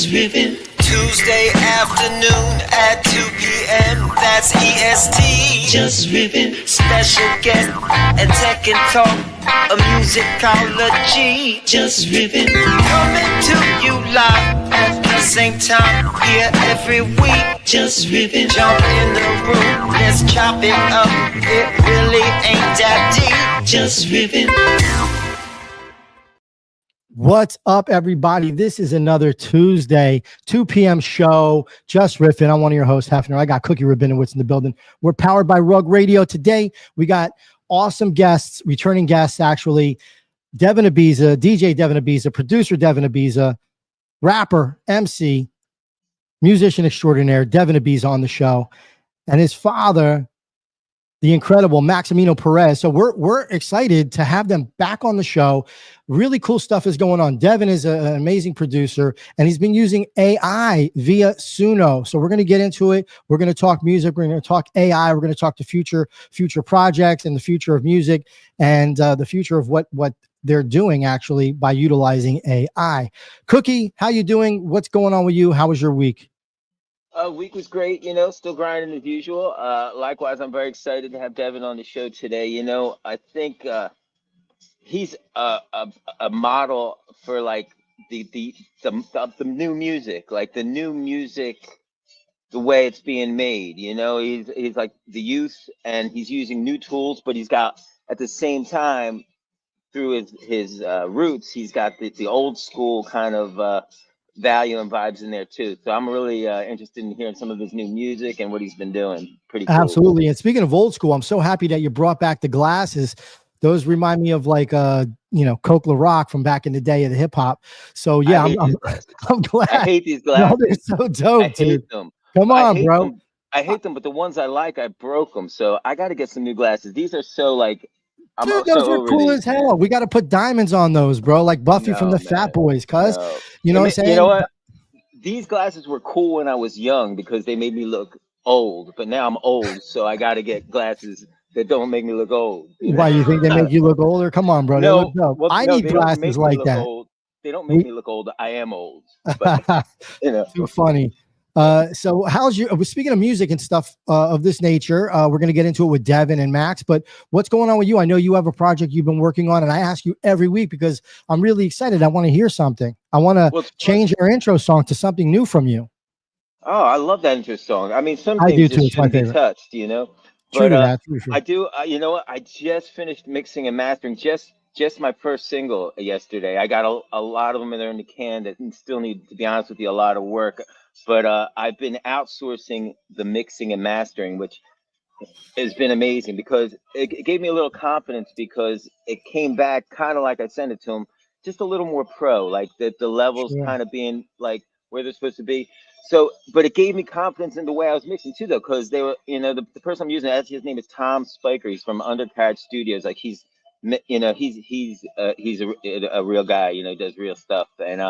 Jus Riffin. Tuesday afternoon at 2 p.m. That's EST. Jus Riffin. Special guest and tech and talk. A musicology. Jus Riffin. Coming to you live at the same time. Here every week. Jus Riffin. Jump in the room. Let's chop it up. It really ain't that deep. Jus Riffin. What's up, everybody? This is another Tuesday, 2 p.m. show. Jus Riffin. I'm one of your hosts, Hefner. I got Cookie Rabinowitz in the building. We're powered by Rug Radio. Today, we got awesome guests, returning guests, actually. Devan Ibiza, DJ Devan Ibiza, producer Devan Ibiza, rapper, MC, musician extraordinaire, Devan Ibiza on the show. And his father, the incredible Maximino Perez. So we're excited to have them back on the show. Really cool stuff is going on. Devan is an amazing producer, and he's been using AI via Suno. So we're going to get into it. We're going to talk music. We're going to talk AI. We're going to talk to future projects and the future of music and the future of what they're doing actually by utilizing AI. Cookie, how you doing? What's going on with you? How was your week? Week was great, still grinding as usual. Likewise, I'm very excited to have Devan on the show today. I think he's a model for like the new music, like the new music, the way it's being made. He's like the youth, and he's using new tools, but he's got at the same time through his roots, he's got the old school kind of value and vibes in there too. So I'm really interested in hearing some of his new music and what he's been doing. Pretty cool. Absolutely. And speaking of old school, I'm so happy that you brought back the glasses. Those remind me of like Coke La Rock from back in the day of the hip hop. So yeah, I'm glad. I hate these glasses. No, they're so dope. I hate them. Come on, bro. I hate them, but the ones I like, I broke them. So I got to get some new glasses. These are so like. Dude, those were cool as hell. We got to put diamonds on those, bro. Like Buffy from the Fat Boys, cuz. No. You know what I'm saying? You know what? These glasses were cool when I was young because they made me look old. But now I'm old, so I got to get glasses that don't make me look old. Why, you think they make you look older? Come on, bro. No, I need glasses like that. Old. They don't make me look old. I am old. But, Too funny. So how's speaking of music and stuff of this nature, we're going to get into it with Devan and Max, but what's going on with you? I know you have a project you've been working on, and I ask you every week because I'm really excited. I want to hear something. I want to change your intro song to something new from you. Oh, I love that intro song. I mean, some things just shouldn't be touched, But I do, I just finished mixing and mastering just my first single yesterday. I got a lot of them in there in the can that still need, to be honest with you, a lot of work. But I've been outsourcing the mixing and mastering, which has been amazing because it gave me a little confidence because it came back kind of like I sent it to him, just a little more pro, like the levels kind of being like where they're supposed to be. So, but it gave me confidence in the way I was mixing too, though, because they were, the person I'm using, his name is Tom Spiker. He's from Undercarriage Studios. Like he's a real guy, does real stuff. And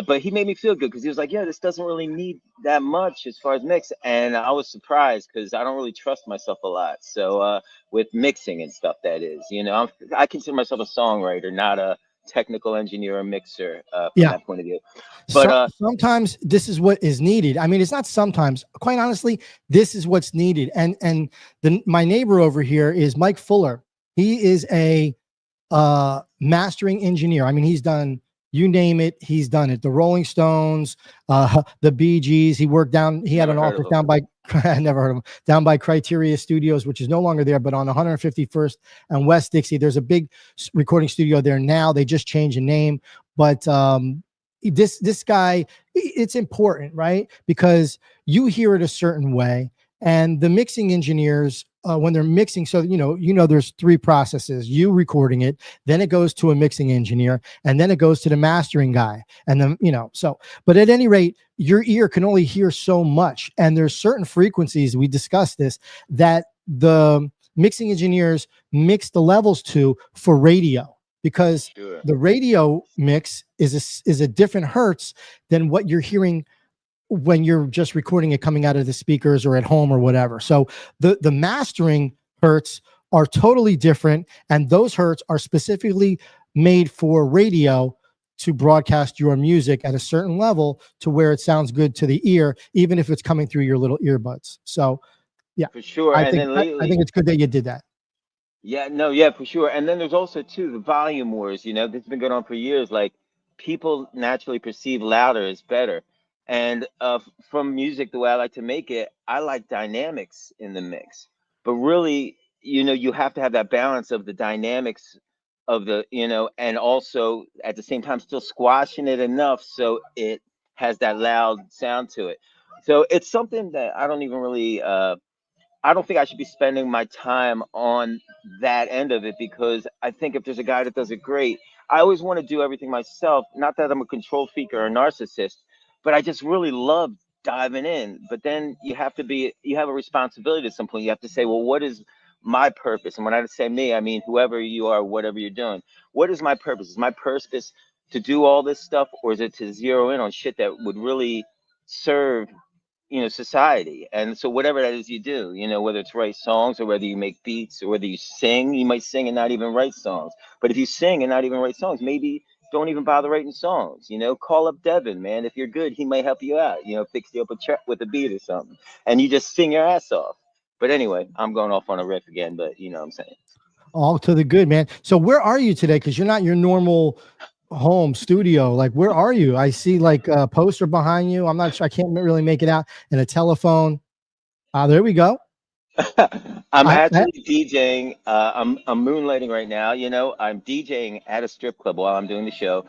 but he made me feel good because he was like, yeah, this doesn't really need that much as far as mix. And I was surprised because I don't really trust myself a lot. So with mixing and stuff, that is, I consider myself a songwriter, not a technical engineer or mixer from that point of view. But sometimes this is what is needed. I mean, it's not sometimes, quite honestly, this is what's needed. And my neighbor over here is Mike Fuller. He is a mastering engineer. I mean, he's done, you name it, he's done it. The Rolling Stones, the Bee Gees. He had an office down by, I never heard of him, down by Criteria Studios, which is no longer there, but on 151st and West Dixie. There's a big recording studio there now. They just changed the name. But this guy, it's important, right? Because you hear it a certain way. And the mixing engineers, when they're mixing, so there's three processes: you recording it, then it goes to a mixing engineer, and then it goes to the mastering guy. And then but at any rate, your ear can only hear so much, and there's certain frequencies, we discussed this, that the mixing engineers mix the levels to for radio, because the radio mix is a different hertz than what you're hearing when you're just recording it coming out of the speakers or at home or whatever. So the mastering hertz are totally different, and those hertz are specifically made for radio to broadcast your music at a certain level to where it sounds good to the ear, even if it's coming through your little earbuds. So yeah, For sure. I And think then I lately, think it's good that you did that. yeah, no, yeah, for sure. And then there's also too the volume wars, this has been going on for years. Like people naturally perceive louder is better. And from music, the way I like to make it, I like dynamics in the mix. But really, you have to have that balance of the dynamics of and also at the same time still squashing it enough so it has that loud sound to it. So it's something that I don't think I should be spending my time on that end of it because I think if there's a guy that does it great, I always want to do everything myself. Not that I'm a control freak or a narcissist, but I just really love diving in. But then you have a responsibility at some point. You have to say, well, what is my purpose? And when I say me, I mean whoever you are, whatever you're doing. What is my purpose? Is my purpose to do all this stuff, or is it to zero in on shit that would really serve society? And so whatever that is you do, whether it's write songs or whether you make beats or whether you sing, you might sing and not even write songs. But if you sing and not even write songs, maybe don't even bother writing songs. Call up Devin, man. If you're good, he might help you out, fix you up a track with a beat or something, and you just sing your ass off. But anyway, I'm going off on a riff again, but you know what I'm saying. All to the good, man. So where are you today? Because you're not your normal home studio. Like, where are you? I see like a poster behind you. I'm not sure. I can't really make it out. And a telephone. There we go. I'm I actually DJing. I'm moonlighting right now. I'm DJing at a strip club while I'm doing the show.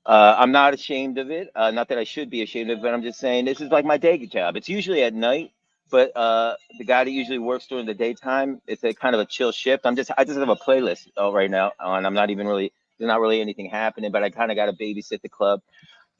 I'm not ashamed of it. Not that I should be ashamed of it, but I'm just saying this is like my day job. It's usually at night, but the guy that usually works during the daytime, it's a kind of a chill shift. I just have a playlist right now, and I'm not even really there's not really anything happening, but I kind of got to babysit the club.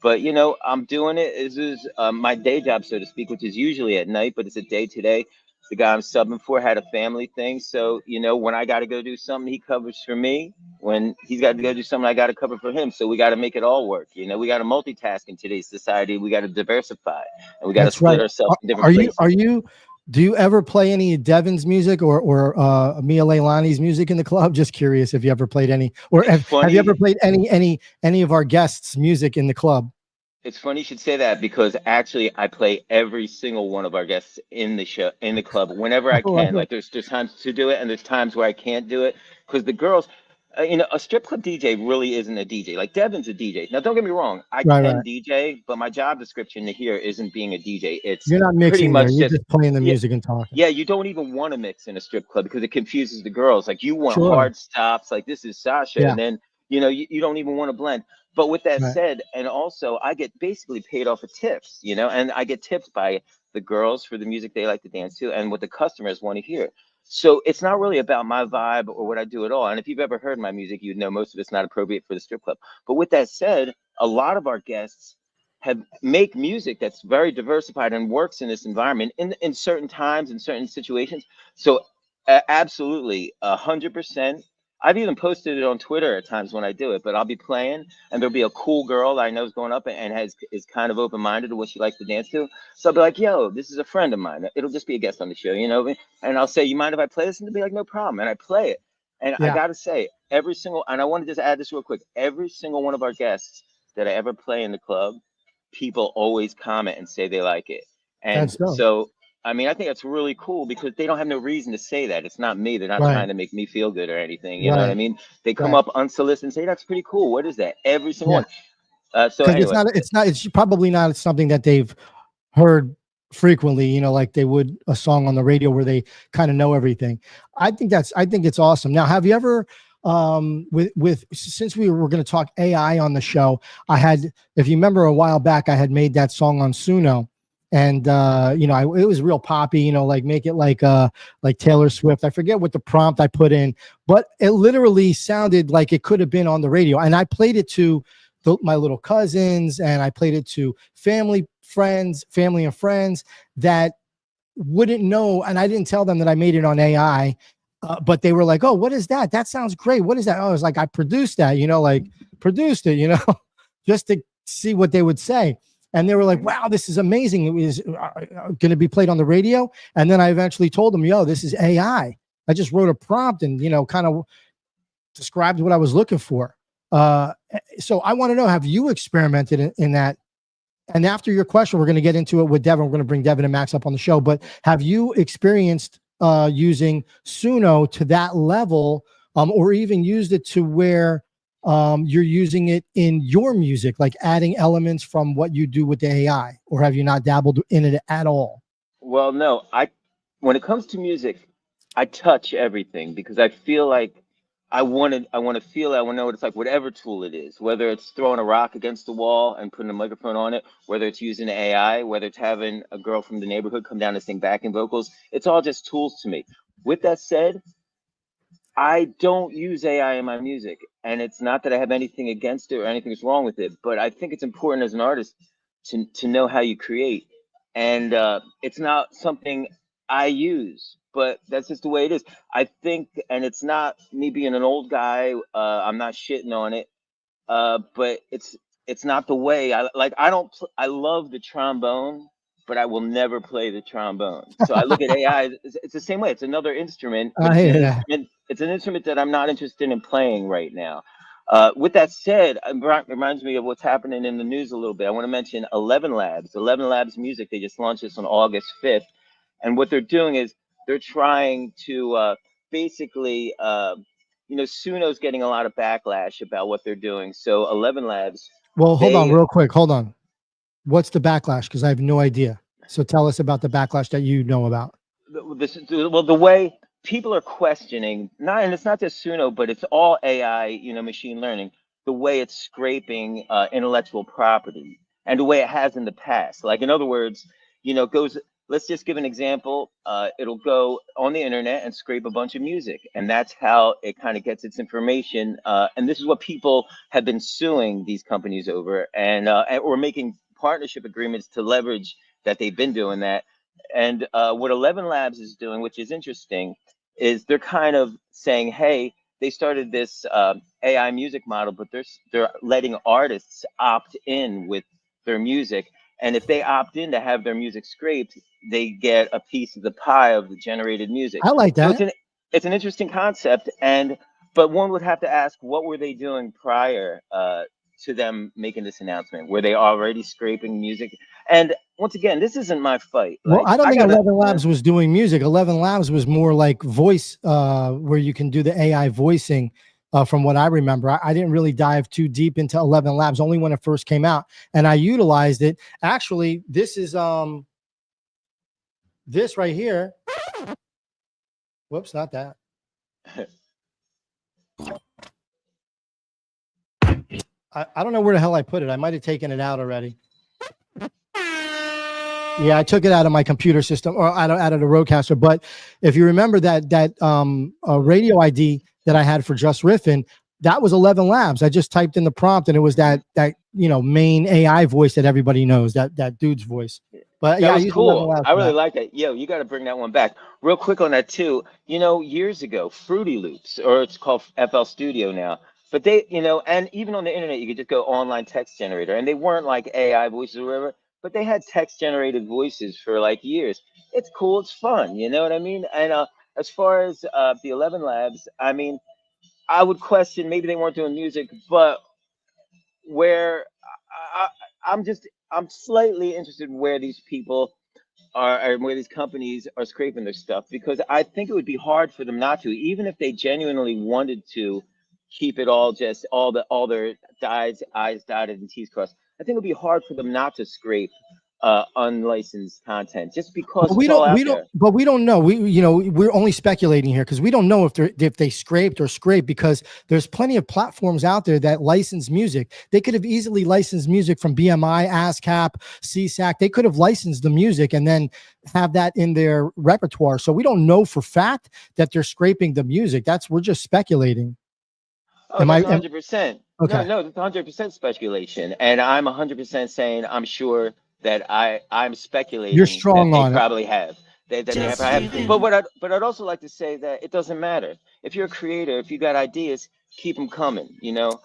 But I'm doing it. This is my day job, so to speak, which is usually at night, but it's a day today. The guy I'm subbing for had a family thing, so when I got to go do something, he covers for me. When he's got to go do something, I got to cover for him. So we got to make it all work. We got to multitask in today's society. We got to diversify, and we got to That's split right. ourselves in different Are you? places. Do you ever play any Devin's music or Mia Leilani's music in the club? Just curious if you ever played any, or It's have you ever funny. played any of our guests' music in the club? It's funny you should say that because actually I play every single one of our guests in the show in the club whenever I can. Like there's times to do it and there's times where I can't do it because the girls, a strip club DJ really isn't a DJ. Like Devin's a DJ. Now don't get me wrong, I Right, can right. DJ, but my job description here isn't being a DJ. It's You're not pretty mixing there. much You're just just playing the yeah, music and talking. yeah. You don't even want to mix in a strip club because it confuses the girls. Like you want Sure. hard stops, like this is Sasha, Yeah. and then you don't even want to blend. But with that Right. said, and also I get basically paid off of tips, and I get tips by the girls for the music they like to dance to and what the customers want to hear. So it's not really about my vibe or what I do at all. And if you've ever heard my music, you'd know most of it's not appropriate for the strip club. But with that said, a lot of our guests have make music that's very diversified and works in this environment in certain times in certain situations. So absolutely 100%. I've even posted it on Twitter at times when I do it, but I'll be playing and there'll be a cool girl that I know is going up and is kind of open minded to what she likes to dance to. So I'll be like, yo, this is a friend of mine. It'll just be a guest on the show, and I'll say, you mind if I play this? And they'll be like, no problem. And I play it. And I Yeah. got to say, and I want to just add this real quick, every single one of our guests that I ever play in the club, people always comment and say they like it. And That's dope. so, I mean, I think that's really cool because they don't have no reason to say that. It's not me. They're not Right. trying to make me feel good or anything. You know what I Right. mean? They come Right. up unsolicited and say, that's pretty cool. What is that? Every single Yeah. one. So Because anyway, it's probably not something that they've heard frequently, like they would a song on the radio where they kind of know everything. I think it's awesome. Now, have you ever with since we were going to talk AI on the show, if you remember a while back, I had made that song on Suno, and it was real poppy, like make it like Taylor Swift. I forget what the prompt I put in, but it literally sounded like it could have been on the radio, and I played it to my little cousins, and I played it to family and friends that wouldn't know. And I didn't tell them that I made it on AI, but they were like, oh, what is that? That sounds great. What is that? Oh, I was like, I produced that, produced it, just to see what they would say. And they were like, wow, this is amazing. It was going to be played on the radio. And then I eventually told them, yo, this is AI. I just wrote a prompt and, kind of described what I was looking for. So I want to know, have you experimented in that? And after your question, we're going to get into it with Devin. We're going to bring Devin and Max up on the show. But have you experienced using Suno to that level, or even used it to where you're using it in your music, like adding elements from what you do with the AI? Or have you not dabbled in it at all? Well, no, when it comes to music, I touch everything because I feel like I want to feel it. I want to know what it's like, whatever tool it is, whether it's throwing a rock against the wall and putting a microphone on it, whether it's using AI, whether it's having a girl from the neighborhood come down and sing backing vocals. It's all just tools to me. With that said, I don't use AI in my music, and it's not that I have anything against it or anything's wrong with it, but I think it's important as an artist to know how you create, and it's not something I use, but that's just the way it is. I think, and it's not me being an old guy. I'm not shitting on it, but it's not the way I like. I don't. I love the trombone, but I will never play the trombone. So I look at AI. It's the same way. It's another instrument, but I it's an hear that. instrument. It's an instrument that I'm not interested in playing right now. With that said, it reminds me of what's happening in the news a little bit. I want to mention 11 Labs. 11 Labs Music. They just launched this on August 5th, and what they're doing is they're trying to basically Suno's getting a lot of backlash about what they're doing. So 11 Labs, Well, hold on they real quick. Hold on. What's the backlash? Because I have no idea. So tell us about the backlash that you know about. the way people are questioning, not, and it's not just Suno, but it's all AI, machine learning, the way it's scraping intellectual property and the way it has in the past. Like, in other words, goes, let's just give an example. It'll go on the internet and scrape a bunch of music, and that's how it kind of gets its information. And this is what people have been suing these companies over, and or making partnership agreements to leverage that they've been doing that. And what 11 Labs is doing, which is interesting, is they're kind of saying, hey, they started this AI music model, but they're letting artists opt in with their music. And if they opt in to have their music scraped, they get a piece of the pie of the generated music. I like So that. it's an interesting concept, but one would have to ask, what were they doing prior to them making this announcement? Were they already scraping music? And once again, this isn't my fight. Well, Like, I don't I think gotta, 11 Labs was doing music. 11 Labs was more like voice, where you can do the AI voicing. From what I remember, I didn't really dive too deep into 11 Labs, only when it first came out, and I utilized it. Actually, this is this right here. Whoops, not that. I don't know where the hell I put it. I might have taken it out already. Yeah, I took it out of my computer system, or out of the Rodecaster. But if you remember that radio ID that I had for Jus Riffin, that was 11 Labs. I just typed in the prompt, and it was that main AI voice that everybody knows, that dude's voice. But that yeah, I was used 11 cool. Labs I for really that. like that. Yo, you got to bring that one back. Real quick on that too. Years ago, Fruity Loops, or it's called FL Studio now. But and even on the internet, you could just go online text generator, and they weren't like AI voices or whatever, but they had text generated voices for like years. It's cool. It's fun. You know what I mean? And as far as the 11 Labs, I mean, I would question, maybe they weren't doing music, but where I'm slightly interested in where these people are and where these companies are scraping their stuff, because I think it would be hard for them not to, even if they genuinely wanted to keep it all, just all their I's dotted and T's crossed. I think it would be hard for them not to scrape unlicensed content, just because But it's all out don't, there. but we don't know. We're only speculating here because we don't know if they scraped or scraped, because there's plenty of platforms out there that license music. They could have easily licensed music from BMI, ASCAP, CSAC. They could have licensed the music and then have that in their repertoire. So we don't know for fact that they're scraping the music. We're just speculating. Oh, Am I? that's 100%. No, Okay. no, that's 100% speculation, and I'm 100% saying I'm sure that I'm You're speculating that strong they on it. probably have. That they have, Just probably have. riffing. But I'd also like to say that it doesn't matter if you're a creator. If you got ideas, keep them coming.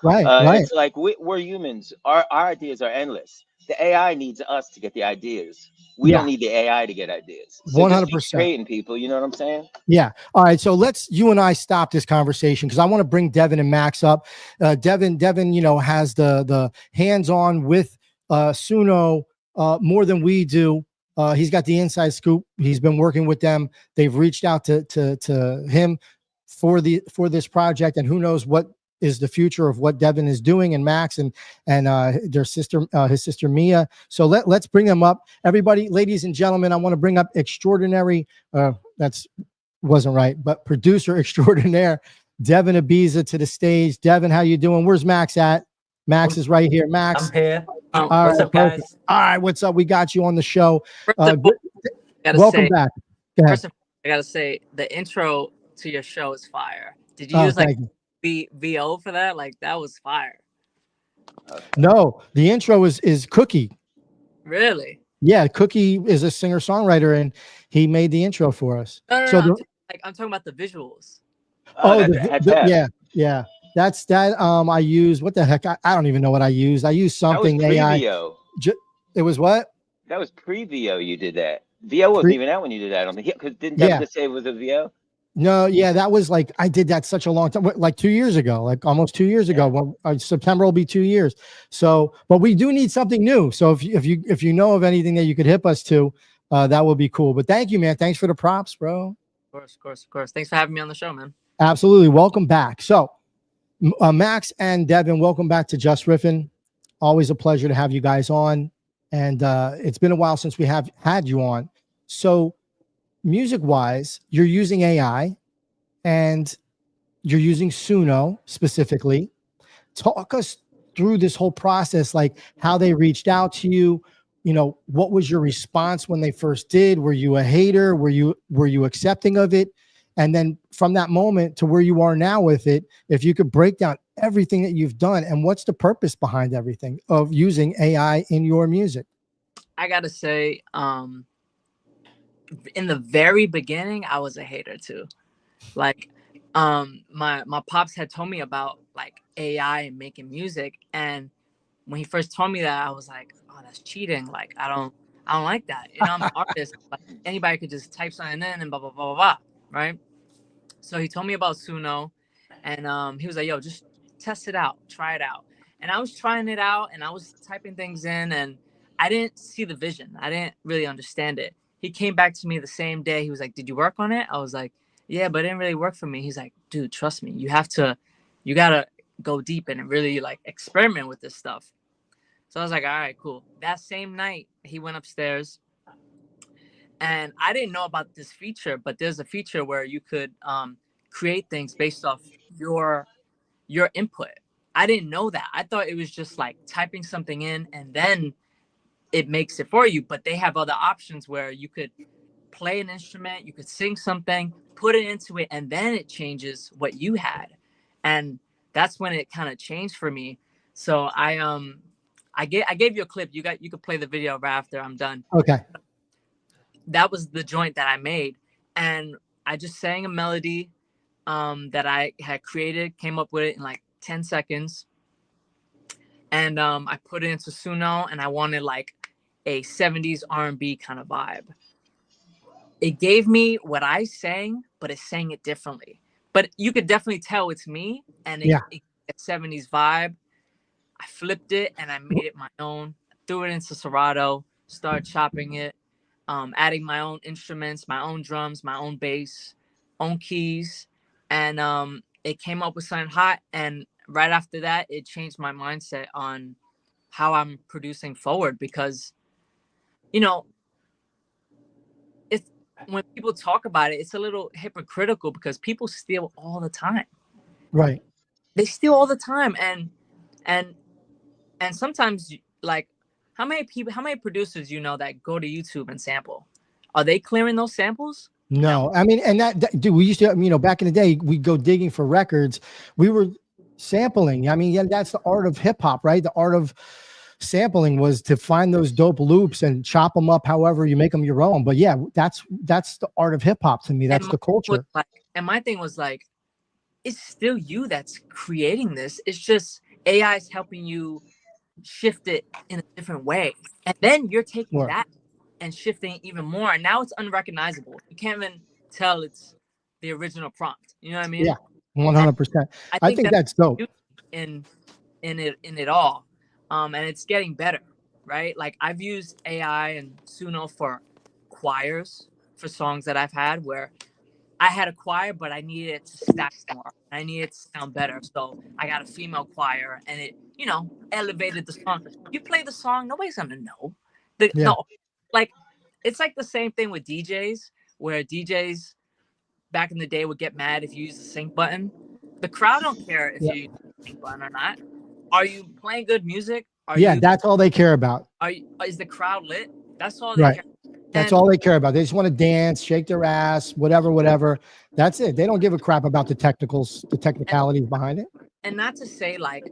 Right. Right. It's like we're humans. Our ideas are endless. The AI needs us to get the ideas. We don't Yeah, need the AI to get ideas. So just keep 100%. creating, people. You know what I'm saying? Yeah. All right. So you and I stop this conversation because I want to bring Devan and Max up. Devin, has the hands-on with Suno more than we do. He's got the inside scoop. He's been working with them. They've reached out to him for this project, and who knows what is the future of what Devan is doing, and Max and their sister, his sister Mia. So let's bring them up. Everybody, ladies and gentlemen, I want to bring up extraordinary. That's wasn't right, but producer extraordinaire, Devan Ibiza, to the stage. Devan, how you doing? Where's Max at? Max is right here. Max. I'm here. All What's right, up, guys? perfect. All right, what's up? We got you on the show. First of all, Welcome back. Go ahead. First of all, I gotta say the intro to your show is fire. Did you use like VO for that? Like that was fire. No, the intro is Cookie. Really? Yeah, Cookie is a singer-songwriter, and he made the intro for us. No, I'm talking about the visuals. Yeah. That's that. I use what the heck? I don't even know what I used. I used something That was AI. pre-VO. It was what? That was pre-VO. You did that. VO wasn't even out when you did that. I don't think. Because didn't Devin just say it was a VO? No, yeah, that was like I did that such a long time, like 2 years ago, like almost 2 years ago. When September will be 2 years. So, but we do need something new. So if you know of anything that you could hip us to, that would be cool. But thank you, man. Thanks for the props, bro. Of course. Thanks for having me on the show, man. Absolutely. Welcome back. So, Max and Devan, welcome back to Jus Riffin. Always a pleasure to have you guys on. And it's been a while since we have had you on. So, music-wise, you're using AI and you're using Suno specifically. Talk us through this whole process, like how they reached out to you. What was your response when they first did? Were you a hater? Were you accepting of it? And then from that moment to where you are now with it, if you could break down everything that you've done and what's the purpose behind everything of using AI in your music? I gotta say, in the very beginning, I was a hater too. Like, my pops had told me about like AI and making music, and when he first told me that, I was like, "Oh, that's cheating! Like, I don't like that. I'm an artist. Like, anybody could just type something in and blah blah blah blah blah, right?" So he told me about Suno, and he was like, "Yo, just test it out, try it out." And I was trying it out, and I was typing things in, and I didn't see the vision. I didn't really understand it. He came back to me the same day. He was like, "Did you work on it?" I was like, "Yeah, but it didn't really work for me." He's like, "Dude, trust me. You gotta go deep and really like experiment with this stuff." So I was like, "All right, cool." That same night, he went upstairs, and I didn't know about this feature, but there's a feature where you could create things based off your input. I didn't know that. I thought it was just like typing something in and then it makes it for you. But they have other options where you could play an instrument, you could sing something, put it into it, and then it changes what you had. And that's when it kind of changed for me. So I gave you a clip. You could play the video right after I'm done. Okay. That was the joint that I made, and I just sang a melody that I had created, came up with it in like 10 seconds, and I put it into Suno, and I wanted like a 70s R&B kind of vibe. It gave me what I sang, but it sang it differently. But you could definitely tell it's me, and it 70s vibe. I flipped it and I made it my own, threw it into Serato, started chopping it, adding my own instruments, my own drums, my own bass, own keys, and it came up with something hot. And right after that, it changed my mindset on how I'm producing forward, because it's when people talk about it, it's a little hypocritical because people steal all the time. Right. They steal all the time, and sometimes, like, how many producers that go to YouTube and sample? Are they clearing those samples? No. I mean, and that dude, we used to, back in the day, we'd go digging for records. We were sampling. I mean, yeah, that's the art of hip hop, right? The art of sampling was to find those dope loops and chop them up however you make them your own. But yeah, that's the art of hip hop to me. That's the culture. And my thing was like, it's still you that's creating this. It's just AI is helping you shift it in a different way. And then you're taking Sure. that and shifting even more. And now it's unrecognizable. You can't even tell it's the original prompt. You know what I Yeah. mean? And 100%. I I think think that's that's dope. in it all. And it's getting better, right? Like I've used AI and Suno for choirs for songs that I've had where I had a choir, but I needed it to stack more. I needed it to sound better. So I got a female choir and it, elevated the song. You play the song, nobody's gonna know. Yeah. The like it's like the same thing with DJs, where DJs back in the day would get mad if you use the sync button. The crowd don't care if Yeah. you use the sync button or not. Are you playing good music? Yeah. That's all they care about. Is the crowd lit? That's all they Right. care. That's And all they care about. They just want to dance, shake their ass, whatever, whatever. That's it. They don't give a crap about the and, technicalities behind it. and not to say like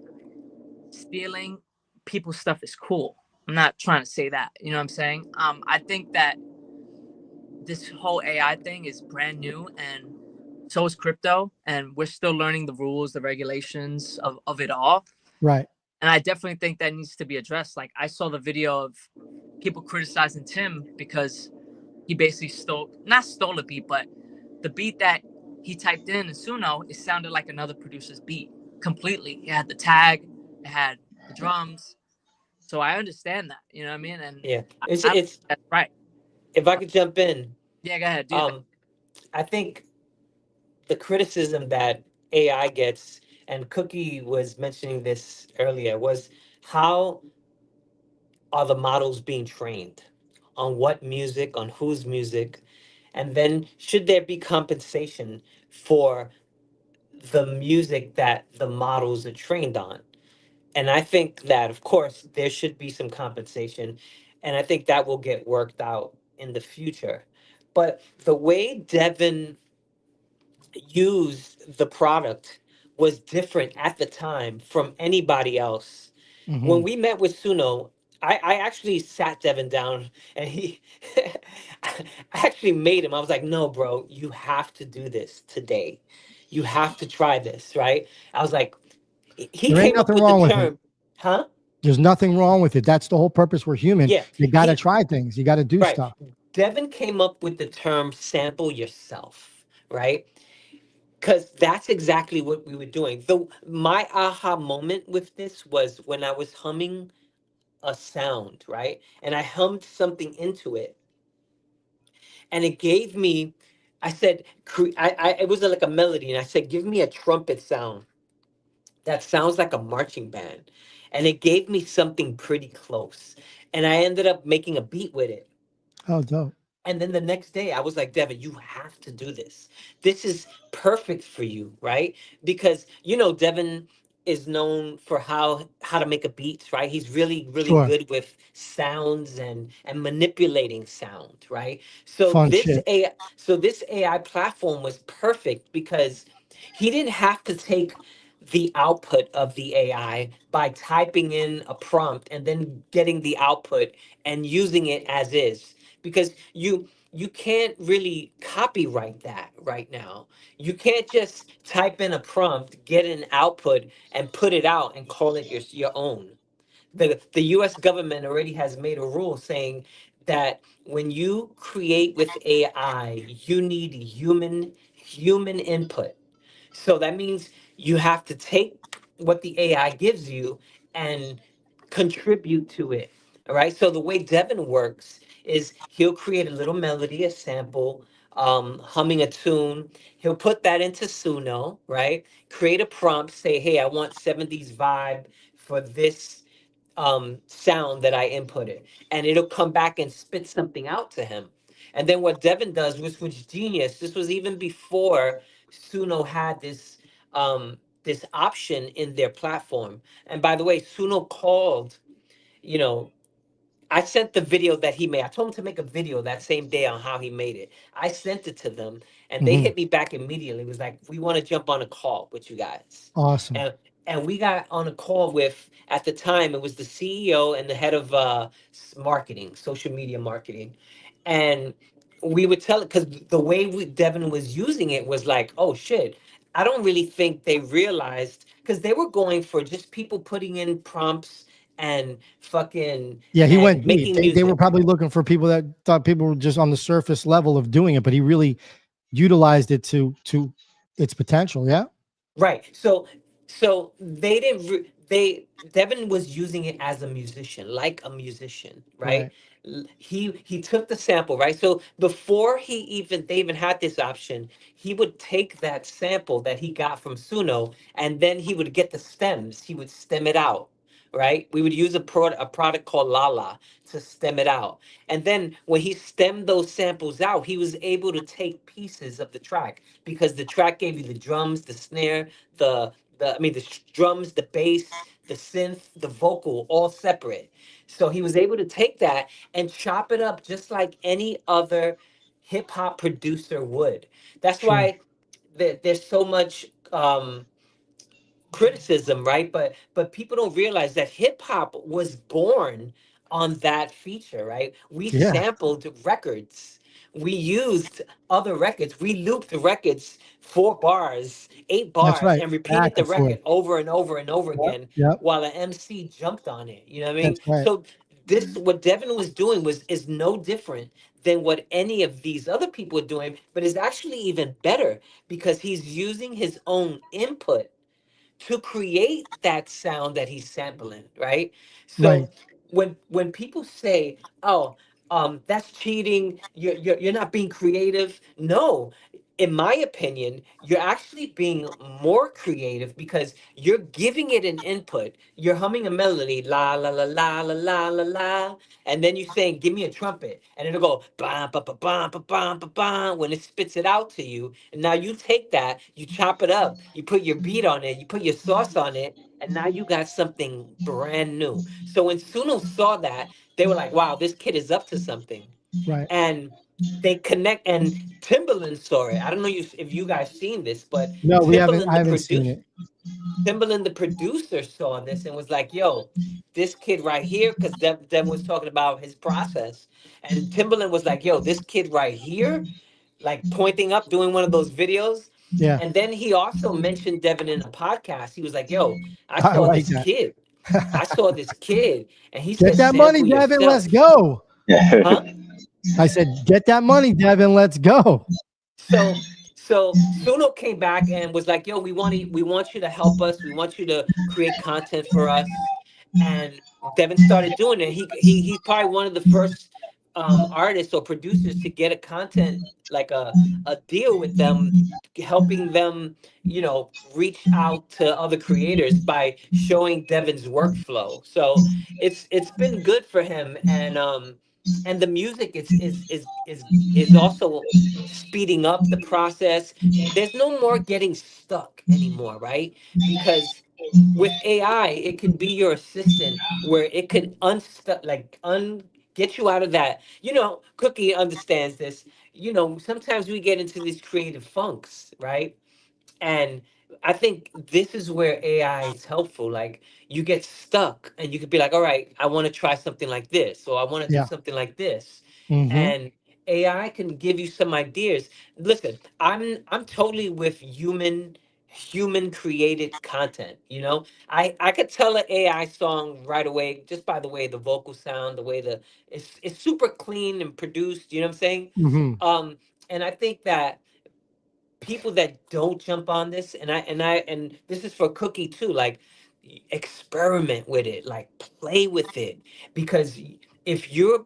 stealing people's stuff is cool. I'm not trying to say that. You know what I'm saying? I think that this whole AI thing is brand new, and so is crypto, and we're still learning the rules, the regulations of it all. Right. And I definitely think that needs to be addressed. Like I saw the video of people criticizing Tim because he basically not stole a beat, but the beat that he typed in Suno, it sounded like another producer's beat completely. It had the tag, it had the drums. So I understand that, you know what I mean? And Yeah, I don't think that's right. if I could jump in, Yeah, go ahead, do your thing. um, I think the criticism that AI gets, and Cookie was mentioning this earlier, was how are the models being trained? On what music, on whose music? And then should there be compensation for the music that the models are trained on? And I think that, of course, there should be some compensation. And I think that will get worked out in the future. But the way Devin used the product was different at the time from anybody else. When Hmm. we met with Suno, I actually sat Devin down and I actually made him. I was like, no, bro, you have to do this today. You have to try this, right? I was like, he There ain't came up nothing with the wrong with it. term, huh? There's nothing wrong with it. That's the whole purpose. We're human. Yeah, You got to he, try things. You got to do right. stuff. Devin came up with the term sample yourself, right? Because that's exactly what we were doing. The My aha moment with this was when I was humming a sound, right? And I hummed something into it, and it gave me. I said, it was like a melody, and I said, give me a trumpet sound that sounds like a marching band, and it gave me something pretty close, and I ended up making a beat with it. Oh, dope. And then the next day, I was like, Devin, you have to do this. This is perfect for you, right? Because Devin is known for how to make a beat, right? He's really, really Sure. good with sounds and manipulating sound, right? So Fun shit. this AI platform was perfect because he didn't have to take the output of the AI by typing in a prompt and then getting the output and using it as is, because you can't really copyright that right now. You can't just type in a prompt, get an output, and put it out and call it your own. The US government already has made a rule saying that when you create with AI, you need human input. So that means you have to take what the AI gives you and contribute to it. All right. So the way Devin works is he'll create a little melody, a sample, humming a tune. He'll put that into Suno, right? Create a prompt, say, hey, I want 70s vibe for this sound that I inputted, and it'll come back and spit something out to him. And then what Devin does, which was genius, this was even before Suno had this option in their platform. And by the way, Suno called, you know, I sent the video that he made. I told him to make a video that same day on how he made it. I sent it to them, and they Hmm. hit me back immediately. It was like, "We want to jump on a call with you guys," Awesome. and we got on a call with, at the time it was the CEO and the head of marketing, social media marketing, and we would tell it because the way Devin was using it was like, "Oh shit." I don't really think they realized, because they were going for just people putting in prompts and fucking Yeah, he and went deep. making They were music. probably looking for people that thought people were just on the surface level of doing it, but he really utilized it to its potential. Yeah. Right. So they didn't they Devin was using it as a musician, like a musician, right? Right. He took the sample, right? So before they even had this option, he would take that sample that he got from Suno, and then he would get the stems. He would stem it out, right? We would use a product called Lala to stem it out. And then when he stemmed those samples out, he was able to take pieces of the track, because the track gave you the drums, the snare, the drums, the bass, the synth, the vocal, all separate. So he was able to take that and chop it up just like any other hip hop producer would. That's Sure. why there's so much criticism, right? But people don't realize that hip hop was born on that feature, right? We Yeah, sampled records. We used other records. We looped the records 4 bars, eight that's bars, right. and Back repeated the and forth. record over and over and over Yep. again Yep. while an MC jumped on it. You know what I mean? That's right. So this what Devin was doing was is no different than what any of these other people are doing, but is actually even better because he's using his own input to create that sound that he's sampling, right? Right. So when people say, "Oh, that's cheating," you're not being creative. No, in my opinion, you're actually being more creative because you're giving it an input. You're humming a melody, la la la la la la la la, and then you're saying, "Give me a trumpet," and it'll go ba ba ba ba ba ba ba ba when it spits it out to you. And now you take that, you chop it up, you put your beat on it, you put your sauce on it, and now you got something brand new. So when Suno saw that, they were like, "Wow, this kid is up to something," Right. and they connect. And Timbaland saw it. I don't know if you guys seen this, but No, we haven't. Timbaland, I the haven't seen producer. it. Timberland, the producer, saw this and was like, "Yo, this kid right here," because Devin was talking about his process, and Timberland was like, "Yo, this kid right here," like pointing up, doing one of those videos. Yeah, And then he also mentioned Devin in a podcast. He was like, "Yo, I I saw like this that. kid. I saw this kid," and he Get said, that money, "Sample Devin. Let's yourself." go. Huh? I said, get that money, Devin. Let's go. So Suno came back and was like, "Yo, we want you to help us. We want you to create content for us." And Devin started doing it. He's probably one of the first artists or producers to get a content like a deal with them, helping them, reach out to other creators by showing Devin's workflow. So it's been good for him, and the music is also speeding up the process. There's no more getting stuck anymore, right? Because with AI, it can be your assistant where it can unstuck, like get you out of that. Cookie understands this. Sometimes we get into these creative funks, right? And I think this is where AI is helpful. Like you get stuck and you could be like, "All right, I want to try something like this, or I want to do Yeah. something like this." Mm-hmm. And AI can give you some ideas. Listen, I'm totally with human created content. I could tell an AI song right away just by the way the vocal sound, the way it's super clean and produced. You know what I'm saying? Mm-hmm. And I think that people that don't jump on this, and this is for Cookie too, like experiment with it, like play with it, because if you're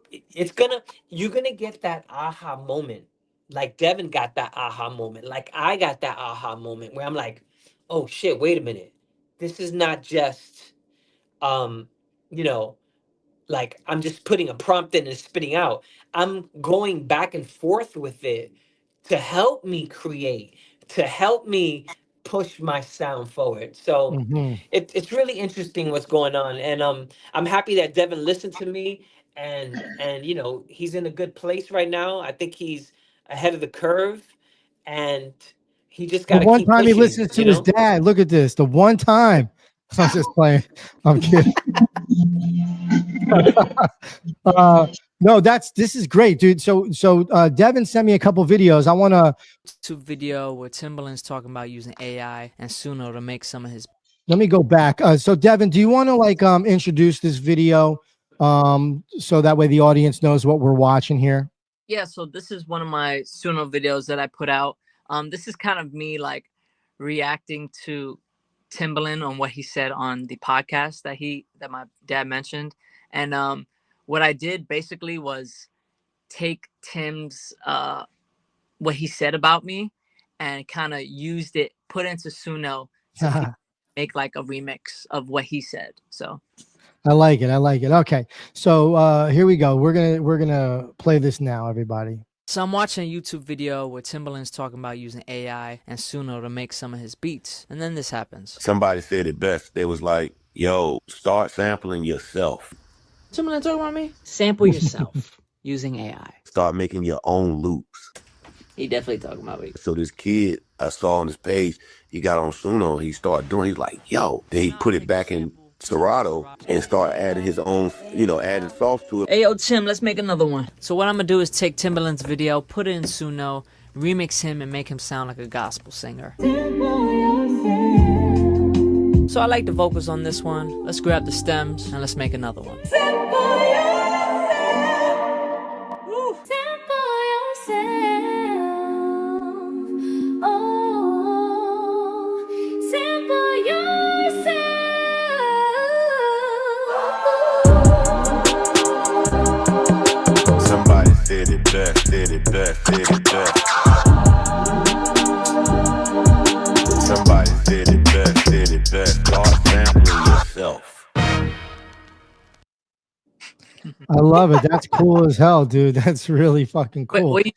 gonna get that aha moment, like Devin got that aha moment, like I got that aha moment where I'm like, "Oh shit, wait a minute, this is not just um you know like I'm just putting a prompt in and spitting out. I'm going back and forth with it to help me create, to help me push my sound forward." So Mm-hmm. it's really interesting what's going on. And I'm happy that Devin listened to me, and he's in a good place right now. I think he's ahead of the curve, and he just The got to one keep time he pushing, listens to his dad. Look at this. The one time. I'm just playing. I'm kidding. Uh, no, this is great, dude. So Devin sent me a couple videos. I want to YouTube video where Timbaland's talking about using AI and Suno to make some of his let me go back. So Devin, do you want to like introduce this video so that way the audience knows what we're watching here? Yeah, so this is one of my Suno videos that I put out. This is kind of me like reacting to Timbaland on what he said on the podcast that my dad mentioned. And what I did basically was take Tim's what he said about me and kind of used it, put into Suno to make like a remix of what he said. So I like it. I like it. Okay. So here we go. We're gonna play this now, everybody. So I'm watching a YouTube video where Timbaland's talking about using AI and Suno to make some of his beats. And then this happens. Somebody said it best. They was like, yo, start sampling yourself. Timbaland talking about me? Sample yourself using AI. Start making your own loops. He definitely talking about me. So this kid I saw on his page, he got on Suno, he started doing, he's like, yo. Then he put it back in Serato and start adding his own, adding sauce to it. Hey, yo, Tim, let's make another one. So what I'm going to do is take Timbaland's video, put it in Suno, remix him, and make him sound like a gospel singer. So I like the vocals on this one. Let's grab the stems, and let's make another one. Somebody said it best, said it best, said it best. Somebody said it best, said it best. Start sampling yourself. I love it. That's cool as hell, dude. That's really fucking cool. what you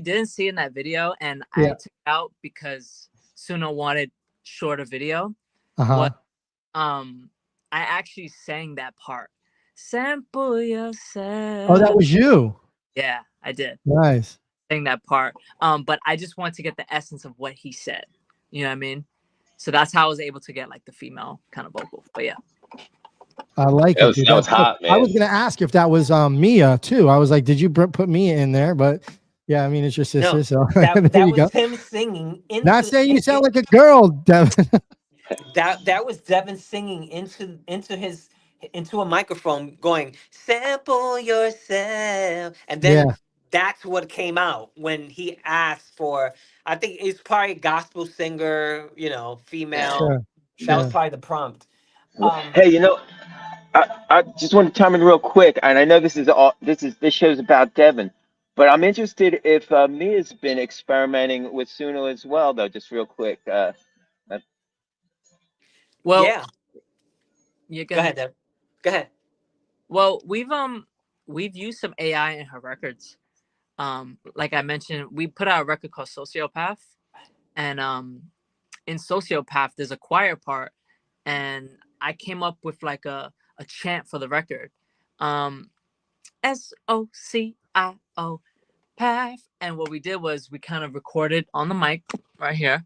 didn't see in that video, and I took it out because Suno wanted shorter video. But I actually sang that part. Sample yourself. Oh, that was you. Yeah, I did. Nice. Sang that part. But I just want to get the essence of what he said. You know what I mean? So that's how I was able to get like the female kind of vocal. But yeah. I like it. Dude. That was hot, man. I was gonna ask if that was Mia too. I was like, did you put Mia in there? But yeah, I mean, it's your sister. No, so that there you was go. him singing. Not saying you sound like a girl, Devin. That was Devin singing into a microphone, going sample yourself, and then that's what came out when he asked for. I think it's probably a gospel singer, female. Sure. That was probably the prompt. Hey, I just want to chime in real quick, and I know this show's about Devin, but I'm interested if Mia's been experimenting with Suno as well, though. Just real quick. Well, yeah. Go ahead, Devin. Go ahead. Well, we've used some AI in her records. Like I mentioned, we put out a record called Sociopath, and in Sociopath there's a choir part, and I came up with like a chant for the record. SOCIO path. And what we did was we kind of recorded on the mic right here.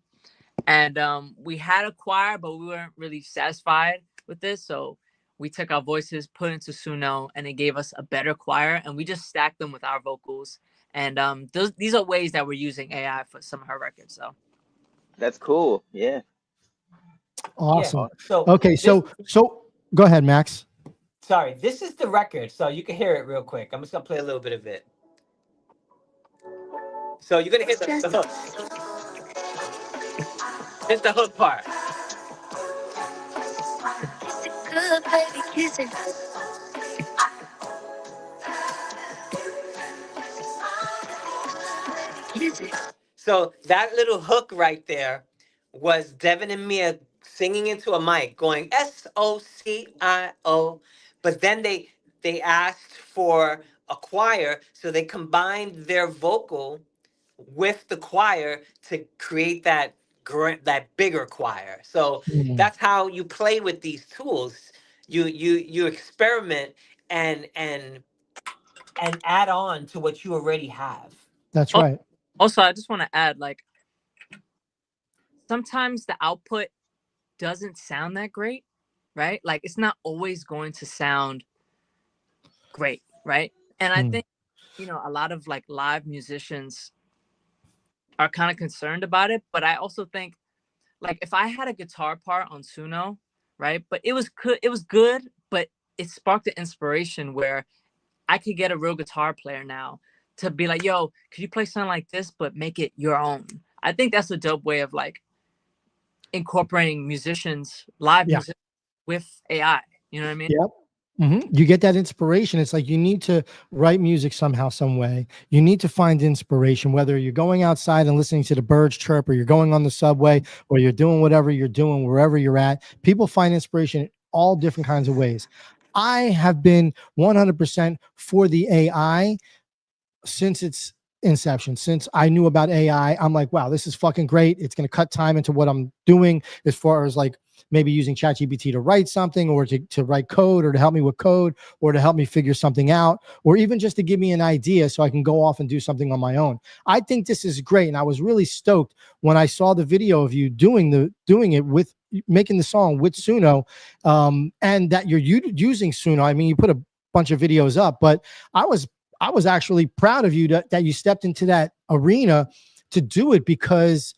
And we had a choir, but we weren't really satisfied with this. So we took our voices, put into Suno, and it gave us a better choir. And we just stacked them with our vocals. And these are ways that we're using AI for some of her records. So that's cool. Yeah. Awesome. Yeah. So go ahead, Max. Sorry, this is the record, so you can hear it real quick. I'm just gonna play a little bit of it. So you're gonna hear the hook. It's the hook part. Good baby kissing. So that little hook right there was Devin and Mia singing into a mic, going SOCIO, but then they asked for a choir, so they combined their vocal with the choir to create that bigger choir. So that's how you play with these tools. You experiment and add on to what you already have. That's right. Also, I just want to add, like, sometimes the output doesn't sound that great, right? Like, it's not always going to sound great, right? And I think, a lot of like live musicians are kind of concerned about it, but I also think like if I had a guitar part on Suno, right? But it was good, but it sparked an inspiration where I could get a real guitar player now to be like, yo, could you play something like this, but make it your own? I think that's a dope way of like incorporating live Yeah. music with AI. You know what I mean? Yep. You get that inspiration. It's like you need to write music somehow, some way. You need to find inspiration, whether you're going outside and listening to the birds chirp, or you're going on the subway, or you're doing whatever you're doing, wherever you're at. People find inspiration in all different kinds of ways. I have been 100% for the AI since its inception. Since I knew about AI, I'm like, wow, this is fucking great. It's going to cut time into what I'm doing, as far as like maybe using ChatGPT to write something, or to write code, or to help me with code, or to help me figure something out, or even just to give me an idea so I can go off and do something on my own. I think this is great. And I was really stoked when I saw the video of you doing it with making the song with Suno, and that you're using Suno. I mean, you put a bunch of videos up, but I was I was actually proud of you that you stepped into that arena to do it, because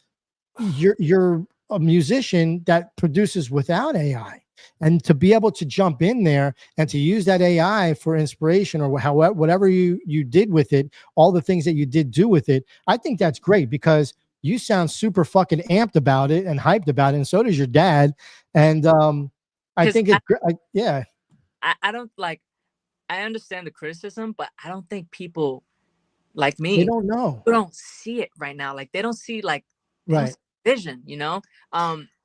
you're a musician that produces without AI, and to be able to jump in there and to use that AI for inspiration, or however, whatever you did with it, all the things that you did do with it. I think that's great, because you sound super fucking amped about it and hyped about it, and so does your dad. And I Because think it's yeah. I don't like, I understand the criticism, but I don't think people like They me don't know. who don't see it right now. Like they don't see, like they don't Right. see vision, you know?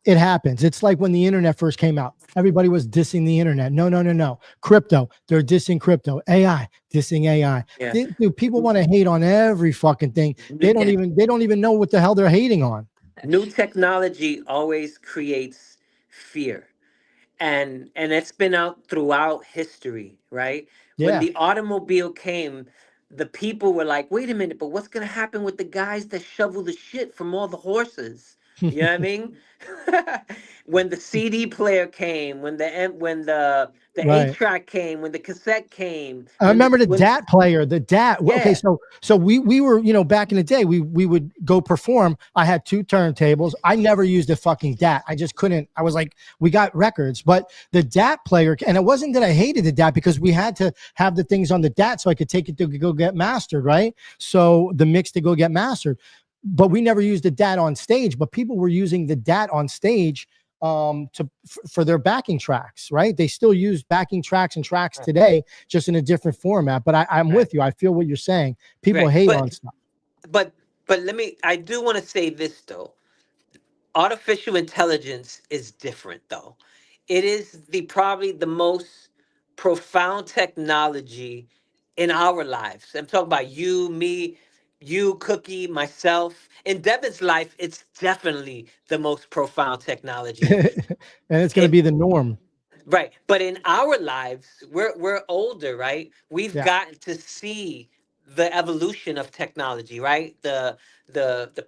It happens. It's like when the internet first came out, everybody was dissing the internet. No, no, no, no. Crypto, they're dissing crypto. AI, dissing AI. Yeah. Dude, people want to hate on every fucking thing. Yeah. They don't even know what the hell they're hating on. New technology always creates fear. And it's been out throughout history, right? When Yeah. the automobile came, the people were like, wait a minute, but what's gonna happen with the guys that shovel the shit from all the horses? You know what I mean? When the CD player came, when the eight Right. track came, when the cassette came, I when the remember the when DAT player, the DAT. Okay, yeah, so we were, back in the day, we would go perform. I had two turntables. I never used a fucking DAT. I just couldn't. I was like, we got records, but the DAT player, and it wasn't that I hated the DAT, because we had to have the things on the DAT so I could take it to go get mastered, right? So the mix to go get mastered. But we never used the DAT on stage, but people were using the DAT on stage for their backing tracks, right? They still use backing tracks and tracks today, just in a different format. But I'm right, with you. I feel what you're saying. People right. hate But on stuff. but but I do want to say this though. Artificial intelligence is different though. It is the probably the most profound technology in our lives. I'm talking about you, me, you, Cookie, myself. In Devin's life, it's definitely the most profound technology. And it's going to It be the norm. Right. But in our lives, we're older, right? We've Yeah. gotten to see the evolution of technology, right? The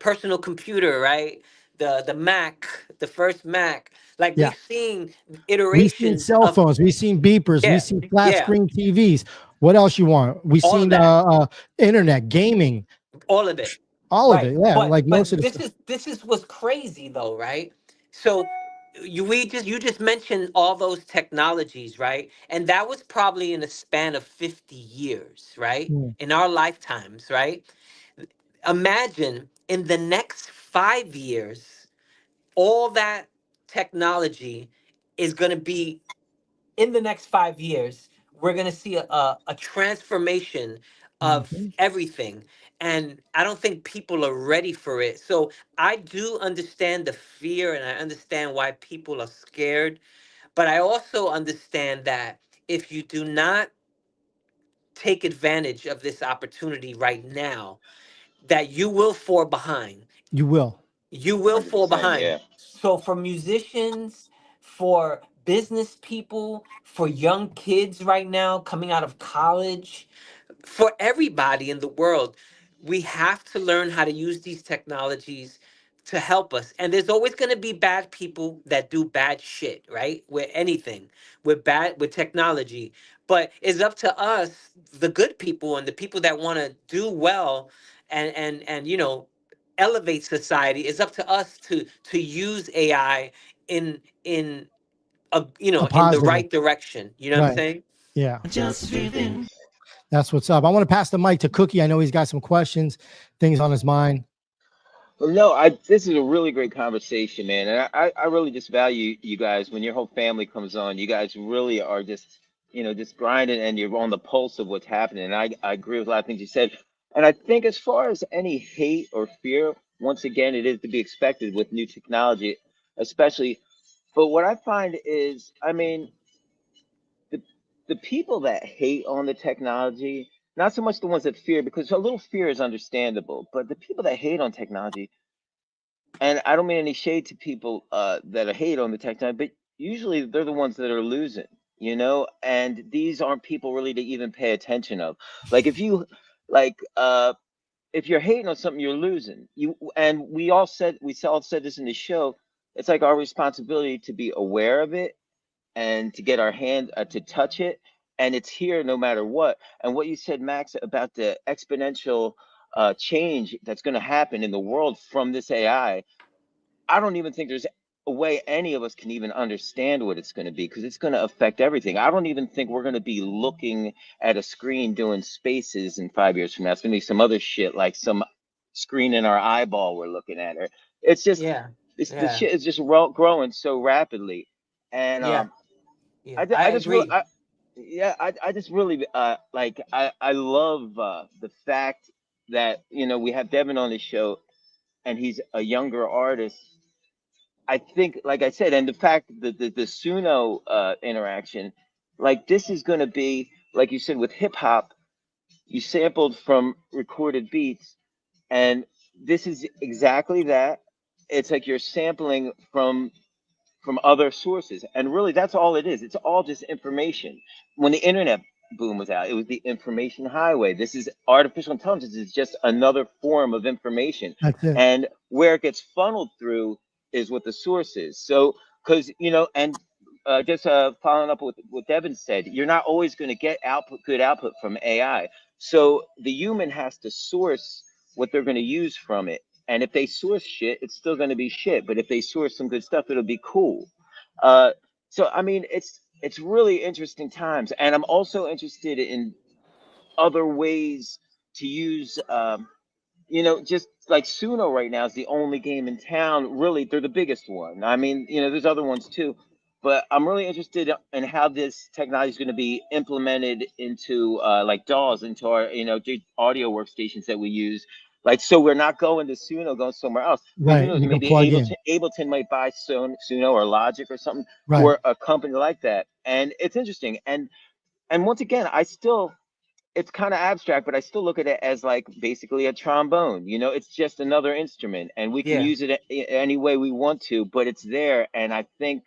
personal computer, right? The Mac, the first Mac. Like Yeah. we've seen We've seen iterations cell of phones. We've seen beepers. We've yeah, seen flat yeah, screen TVs. What else you want? We've all of seen that. internet, gaming, All of it. all of Right. it. Yeah. But Like most of the stuff. this is what's crazy though, right? So you just mentioned all those technologies, right? And that was probably in a span of 50 years, right? Mm. In our lifetimes, right? Imagine in the next 5 years all that technology is going to be in the next 5 years, we're going to see a transformation of Mhm. everything. And I don't think people are ready for it. So I do understand the fear and I understand why people are scared. But I also understand that if you do not take advantage of this opportunity right now, that you will fall behind. You will. You will fall 100%, behind. yeah. So for musicians, for business people, for young kids right now coming out of college, for everybody in the world, we have to learn how to use these technologies to help us. And there's always going to be bad people that do bad shit, right? With anything, with technology. But it's up to us, the good people and the people that want to do well and elevate society. It's up to us to use AI in A in the positive. right direction. You know what I'm Right. saying? Yeah. Just riffing. That's what's up. I want to pass the mic to Cookie. I know he's got some questions, things on his mind. Well, no, this is a really great conversation, man, and I really just value you guys when your whole family comes on. You guys really are just, just grinding, and you're on the pulse of what's happening. And I agree with a lot of things you said. And I think as far as any hate or fear, once again, it is to be expected with new technology, especially. But what I find is, I mean, the the people that hate on the technology, not so much the ones that fear, because a little fear is understandable, but the people that hate on technology, and I don't mean any shade to people that are hate on the technology, but usually they're the ones that are losing, and these aren't people really to even pay attention of. Like like if you're hating on something, you're losing. And we all said this in the show. It's like our responsibility to be aware of it and to get our hand to touch it, and it's here no matter what. And what you said, Max, about the exponential change that's going to happen in the world from this I don't even think there's a way any of us can even understand what it's going to be, because it's going to affect everything. I don't even think we're going to be looking at a screen doing spaces in 5 years from now. It's going to be some other shit, like some screen in our eyeball we're looking at. Or it's just Yeah, this yeah, shit is just growing so rapidly. And yeah, yeah. I I just really, agree. yeah, I just really like I love the fact that we have Devin on the show, and he's a younger artist. I think, like I said, and the fact that the Suno interaction, like this is going to be, like you said, with hip hop, you sampled from recorded beats, and this is exactly that. It's like you're sampling from other sources. And really, that's all it is. It's all just information. When the internet boom was out, it was the information highway. This is artificial intelligence, is just another form of information. That's it. And where it gets funneled through is what the source is. So, because, and just following up with what Devin said, you're not always going to get good output from AI. So the human has to source what they're going to use from it. And if they source shit, it's still going to be shit. But if they source some good stuff, it'll be cool. Uh, so I mean, it's really interesting times, and I'm also interested in other ways to use. Just like Suno right now is the only game in town. Really, they're the biggest one. I mean, there's other ones too, but I'm really interested in how this technology is going to be implemented into like DAWs, into our the audio workstations that we use. Like, so we're not going to Suno, going somewhere else. Because who Right. knows? You can Maybe plug in. Ableton might buy Suno or Logic or something, Right. or a company like that. And it's interesting. And once again, I still, it's kind of abstract, but I still look at it as like basically a trombone. It's just another instrument, and we can Yeah. use it any way we want to, but it's there. And I think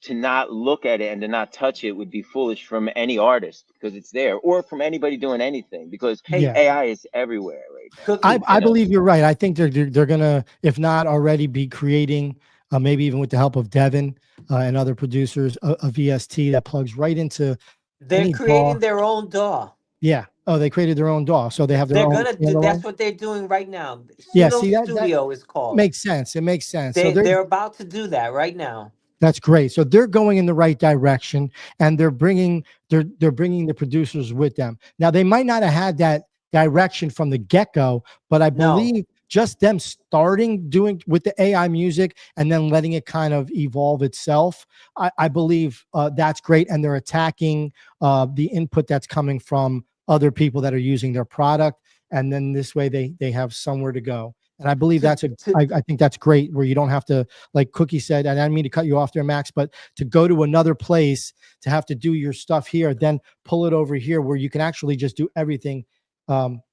to not look at it and to not touch it would be foolish from any artist, because it's there, or from anybody doing anything, because Hey, Yeah. AI is everywhere right now. I, Cookie. I believe you're right. I think they're gonna, if not already, be creating, maybe even with the help of Devin and other producers, a VST that plugs right into They're any DAW. creating their own DAW. Yeah. Oh, they created their own DAW, so they have their They're own gonna do. That's standalone. what they're doing right now. Yeah. Suno See, that Studio is called. makes sense. It makes sense. So They're about to do that right now. that's great. So they're going in the right direction, and they're bringing the producers with them. Now they might not have had that direction from the get go, but I No. believe just them starting doing with the AI music and then letting it kind of evolve itself. I believe that's great, and they're attacking the input that's coming from other people that are using their product, and then this way they have somewhere to go. And I believe To that's a to I think that's great, where you don't have to, like Cookie said, and I didn't mean to cut you off there, Max, but to go to another place to have to do your stuff here, then pull it over here where you can actually just do everything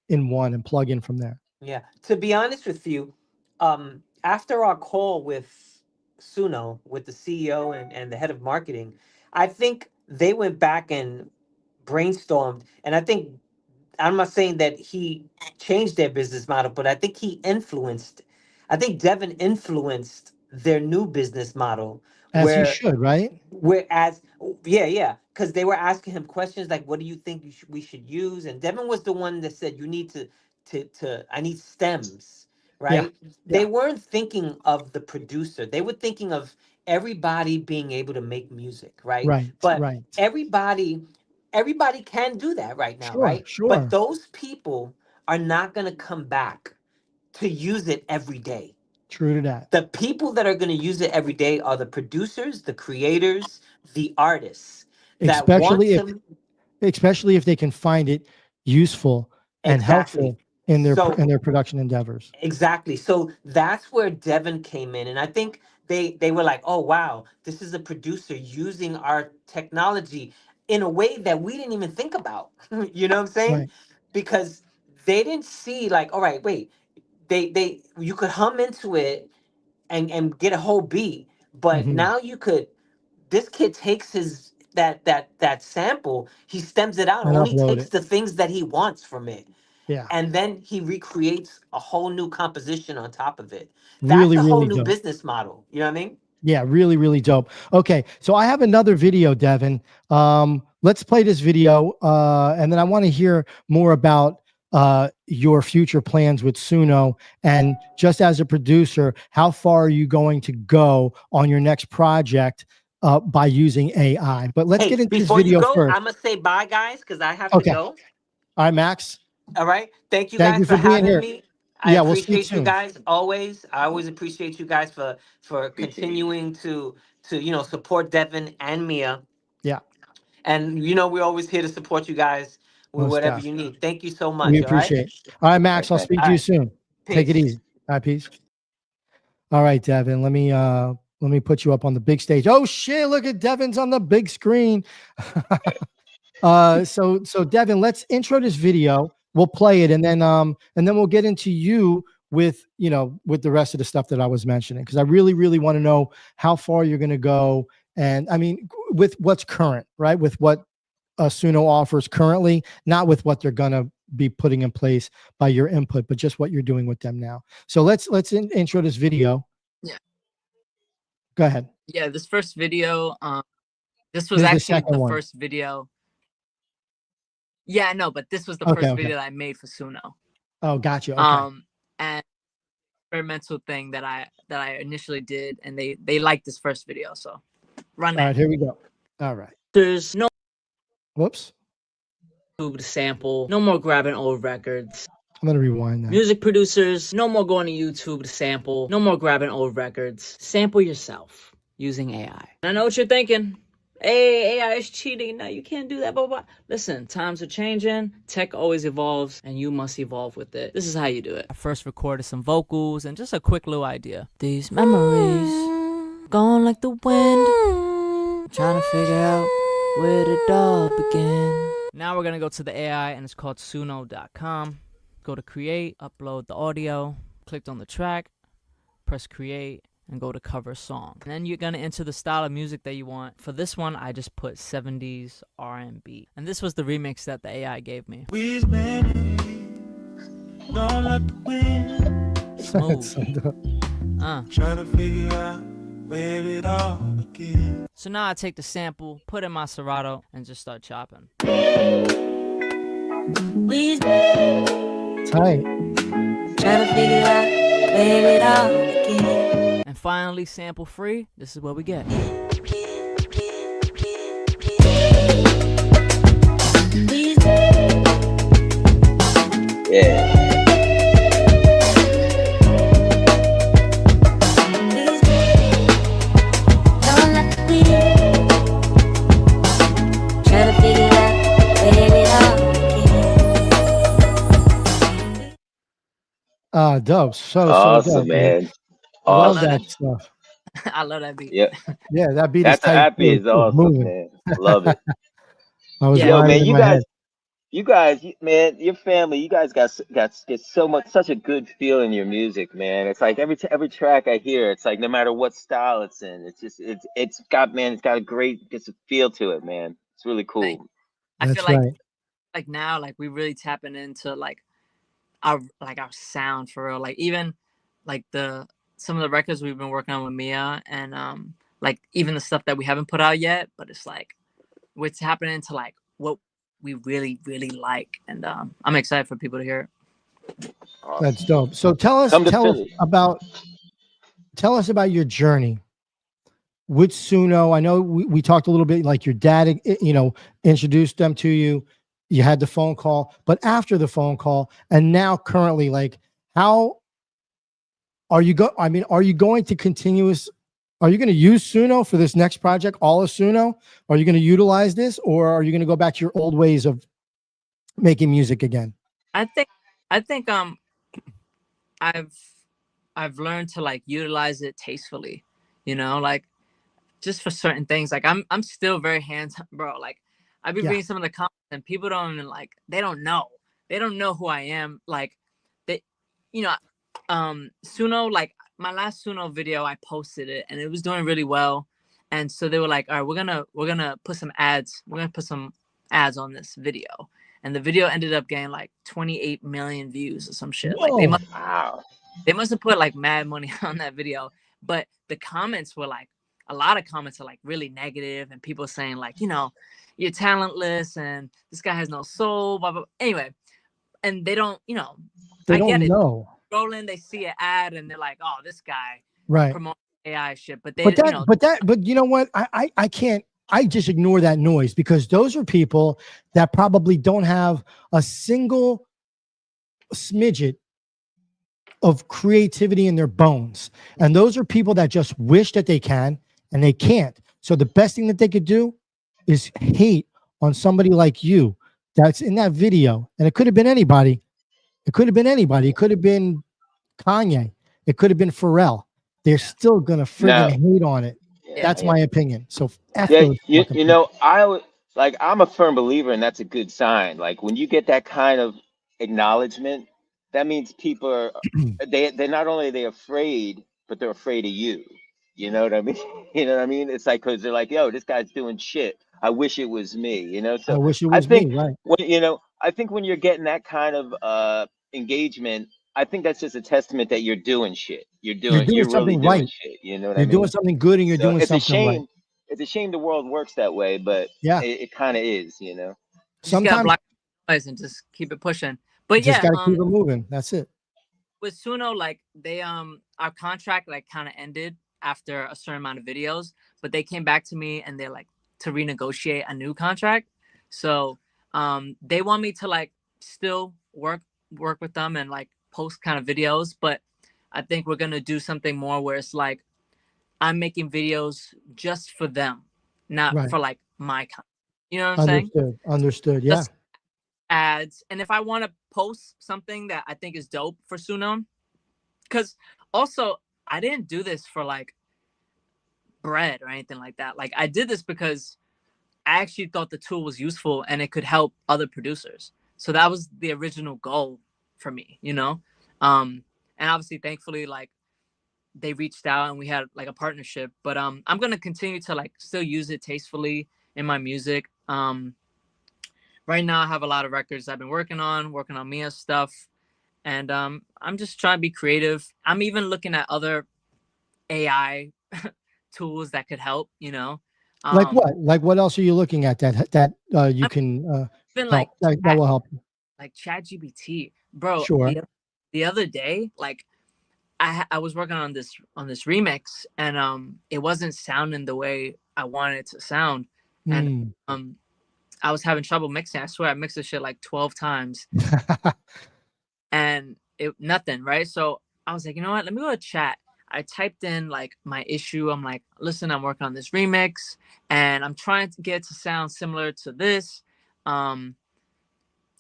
in one and plug in from there. Yeah. To be honest with you, after our call with Suno, with the CEO and the head of marketing, I think they went back and brainstormed, and I think I'm not saying that he changed their business model, but I think he influenced. I think Devin influenced their new business model, As he where should, right? whereas yeah, because they were asking him questions like, "What do you think we should use?" And Devin was the one that said, "You need to I need stems." Yeah. right? They Yeah. weren't thinking of the producer. They were thinking of everybody being able to make music, right? Right. But Right. everybody can do that right now, Sure. right? But Sure. those people are not going to come back to use it every day. True to that. The people that are going to use it every day are the producers, the creators, the artists that want Especially if to. especially if they can find it useful and Exactly. helpful in So their production endeavors. exactly. So that's where Devin came in, and I think they were like, "Oh wow, this is a producer using our technology in a way that we didn't even think about." You know what I'm saying? Right. Because they didn't see like, "All right, wait, they you could hum into it and get a whole beat, but Hmm. now you could." This kid takes his that sample, he stems it out, and And only upload takes it. the things that he wants from it, Yeah. and then he recreates a whole new composition on top of it. That's Really, a whole really new dope. business model. You know what I mean? Yeah, really, really dope. Okay, so I have another video, Devin. Let's play this video, and then I want to hear more about your future plans with Suno. And just as a producer, how far are you going to go on your next project by using AI? But let's Hey, get into this before you video go, first. I'm gonna say bye, guys, because I have to Okay. go. All right, Max. All right. Thank you Thank guys you for for being having here. me. I Yeah, we'll speak appreciate you soon. guys always. I always appreciate you guys for Appreciate you. continuing to support Devin and Mia. Yeah, And we're always here to support you guys with most whatever deaf. you need. Thank you so We much. All right. appreciate it. All right, All right, Max. I'll thanks. speak All to you right. soon. Take it Peace. easy. All right, peace. All right, Devin. Let me put you up on the big stage. Oh shit! Look at Devin's on the big screen. So Devin, let's intro this video. We'll play it, and then we'll get into you with with the rest of the stuff that I was mentioning, because I really, really want to know how far you're going to go, and I mean with what's current, right? With what Suno offers currently, not with what they're gonna be putting in place by your input, but just what you're doing with them now. So let's intro this video. Yeah. Go ahead. Yeah, this first video, this was This is the actually second the one. first video. Yeah, no, but this was the Okay. first Okay. video that I made for Suno. Oh, gotcha. Okay. And experimental thing that I initially did, and they liked this first video, so run All that. right. Here we go. All right. There's no Whoops. YouTube to sample. No more grabbing old records. I'm gonna rewind that. Music producers, no more going to YouTube to sample. No more grabbing old records. Sample yourself using AI. And I know what you're thinking. Hey, AI is cheating. No, you can't do that. Blah, blah, blah. Listen, times are changing. Tech always evolves, and you must evolve with it. This is how you do it. I first recorded some vocals and just a quick little idea. These memories gone like the wind. Trying to figure out where did it all begin. Now we're gonna go to the AI, and it's called Suno.com. Go to create, upload the audio, clicked on the track, press create, and go to cover song. And then you're gonna enter the style of music that you want. For this one, I just put 70s R&B. And this was the remix that the AI gave me. Smooth. Trying to figure out where it all begins. So now I take the sample, put in my Serato, and just start chopping. Tight. Trying to figure out where it all begins. And finally, sample free, this is what we get. Yeah. Dope. So Awesome, dope, man. man. Love Awesome. that stuff. I love that beat. Yeah. Yeah, that beat is That's tight. that beat Too. is It's awesome, moving. man. Love it. I was Yeah. Yo, rhyming man, in you my guys, head. man, your family, you guys get such a good feel in your music, man. It's like every track I hear, it's like no matter what style it's in, it's got a great just a feel to it, man. It's really cool. I feel That's right. like now, like we really tapping into like our sound for real. Like even like some of the records we've been working on with Mia, and like even the stuff that we haven't put out yet, but it's like we're tapping into like what we really, really like, and I'm excited for people to hear it. Awesome. That's dope. So tell us Come to Philly. about your journey with Suno. I know we talked a little bit, like your dad, introduced them to you. You had the phone call, but after the phone call, and now currently, like, how are you are you going to are you going to use Suno for this next project, all of Suno? Are you going to utilize this, or are you going to go back to your old ways of making music again? I think I've I've learned to like utilize it tastefully, like just for certain things. Like I'm still very hands, bro. Like I've been Yeah. reading some of the comments and people don't even like, they don't know who I am. Like they, you know, Suno, like my last Suno video, I posted it and it was doing really well. And so they were like, all right, we're gonna put some ads. We're gonna put some ads on this video. And the video ended up getting like 28 million views or some shit. Like Whoa. they must have put like mad money on that video. But the comments were like, a lot of comments are like really negative, and people saying like, you're talentless and this guy has no soul, blah, blah, blah. Anyway, and they don't, They I don't get it. know. Rolling, they see an ad and they're like, oh, this guy Right. promotes AI shit. But they, but you know what? I can't. I just ignore that noise, because those are people that probably don't have a single smidget of creativity in their bones. And those are people that just wish that they can and they can't. So the best thing that they could do is hate on somebody like you that's in that video. And it could have been anybody. It could have been anybody. It could have been Kanye. It could have been Pharrell. They're still gonna friggin' hate on it. That's my opinion. So F those I'm a firm believer, and that's a good sign. Like when you get that kind of acknowledgement, that means people are they're not only are they afraid, but they're afraid of you. You know what I mean? You know what I mean? It's like, because they're like, yo, this guy's doing shit. I wish it was me. I So wish it I was me, think right? when you're getting that kind of engagement, I think that's just a testament that you're doing shit. You're doing You're really something doing right. shit. You know what I You're doing mean? something good, and you're So doing it's a something right. shame. It's a shame the world works that way, but Yeah. it kind of is. you just gotta Sometimes block noise and just keep it pushing. But just yeah, gotta keep it moving. That's it. with Suno, like they our contract like kind of ended after a certain amount of videos, but they came back to me and they're like to renegotiate a new contract. So they want me to like still work with them and like post kind of videos, but I think we're gonna do something more where it's like I'm making videos just for them, not Right. for like my content. You know what I'm saying? Understood. Yeah. Just ads. And if I want to post something that I think is dope for Suno, because also I didn't do this for like bread or anything like that. Like I did this because I actually thought the tool was useful and it could help other producers. So that was the original goal for me, and obviously thankfully like they reached out and we had like a partnership, but I'm going to continue to like still use it tastefully in my music. Right now I have a lot of records I've been working on Mia's stuff, and I'm just trying to be creative. I'm even looking at other AI tools that could help, Like what? Like what else are you looking at that you can been help? like That will help you. like ChatGPT, bro. Sure. The other day, like I was working on this remix, and it wasn't sounding the way I wanted it to sound, and I was having trouble mixing. I swear I mixed this shit like 12 times, and nothing, right? So I was like, you know what? Let me go to chat. I typed in like my issue. I'm like, listen, I'm working on this remix and I'm trying to get it to sound similar to this.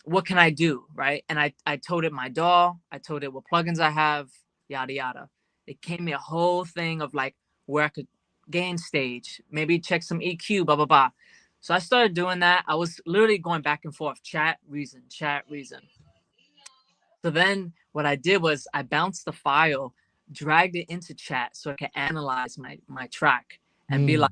What can I do? Right. And I told it my DAW. I told it what plugins I have, yada, yada. It gave me a whole thing of like where I could gain stage, maybe check some EQ, blah, blah, blah. So I started doing that. I was literally going back and forth, chat, reason. So then what I did was I bounced the file, dragged it into chat so I could analyze my track and be like,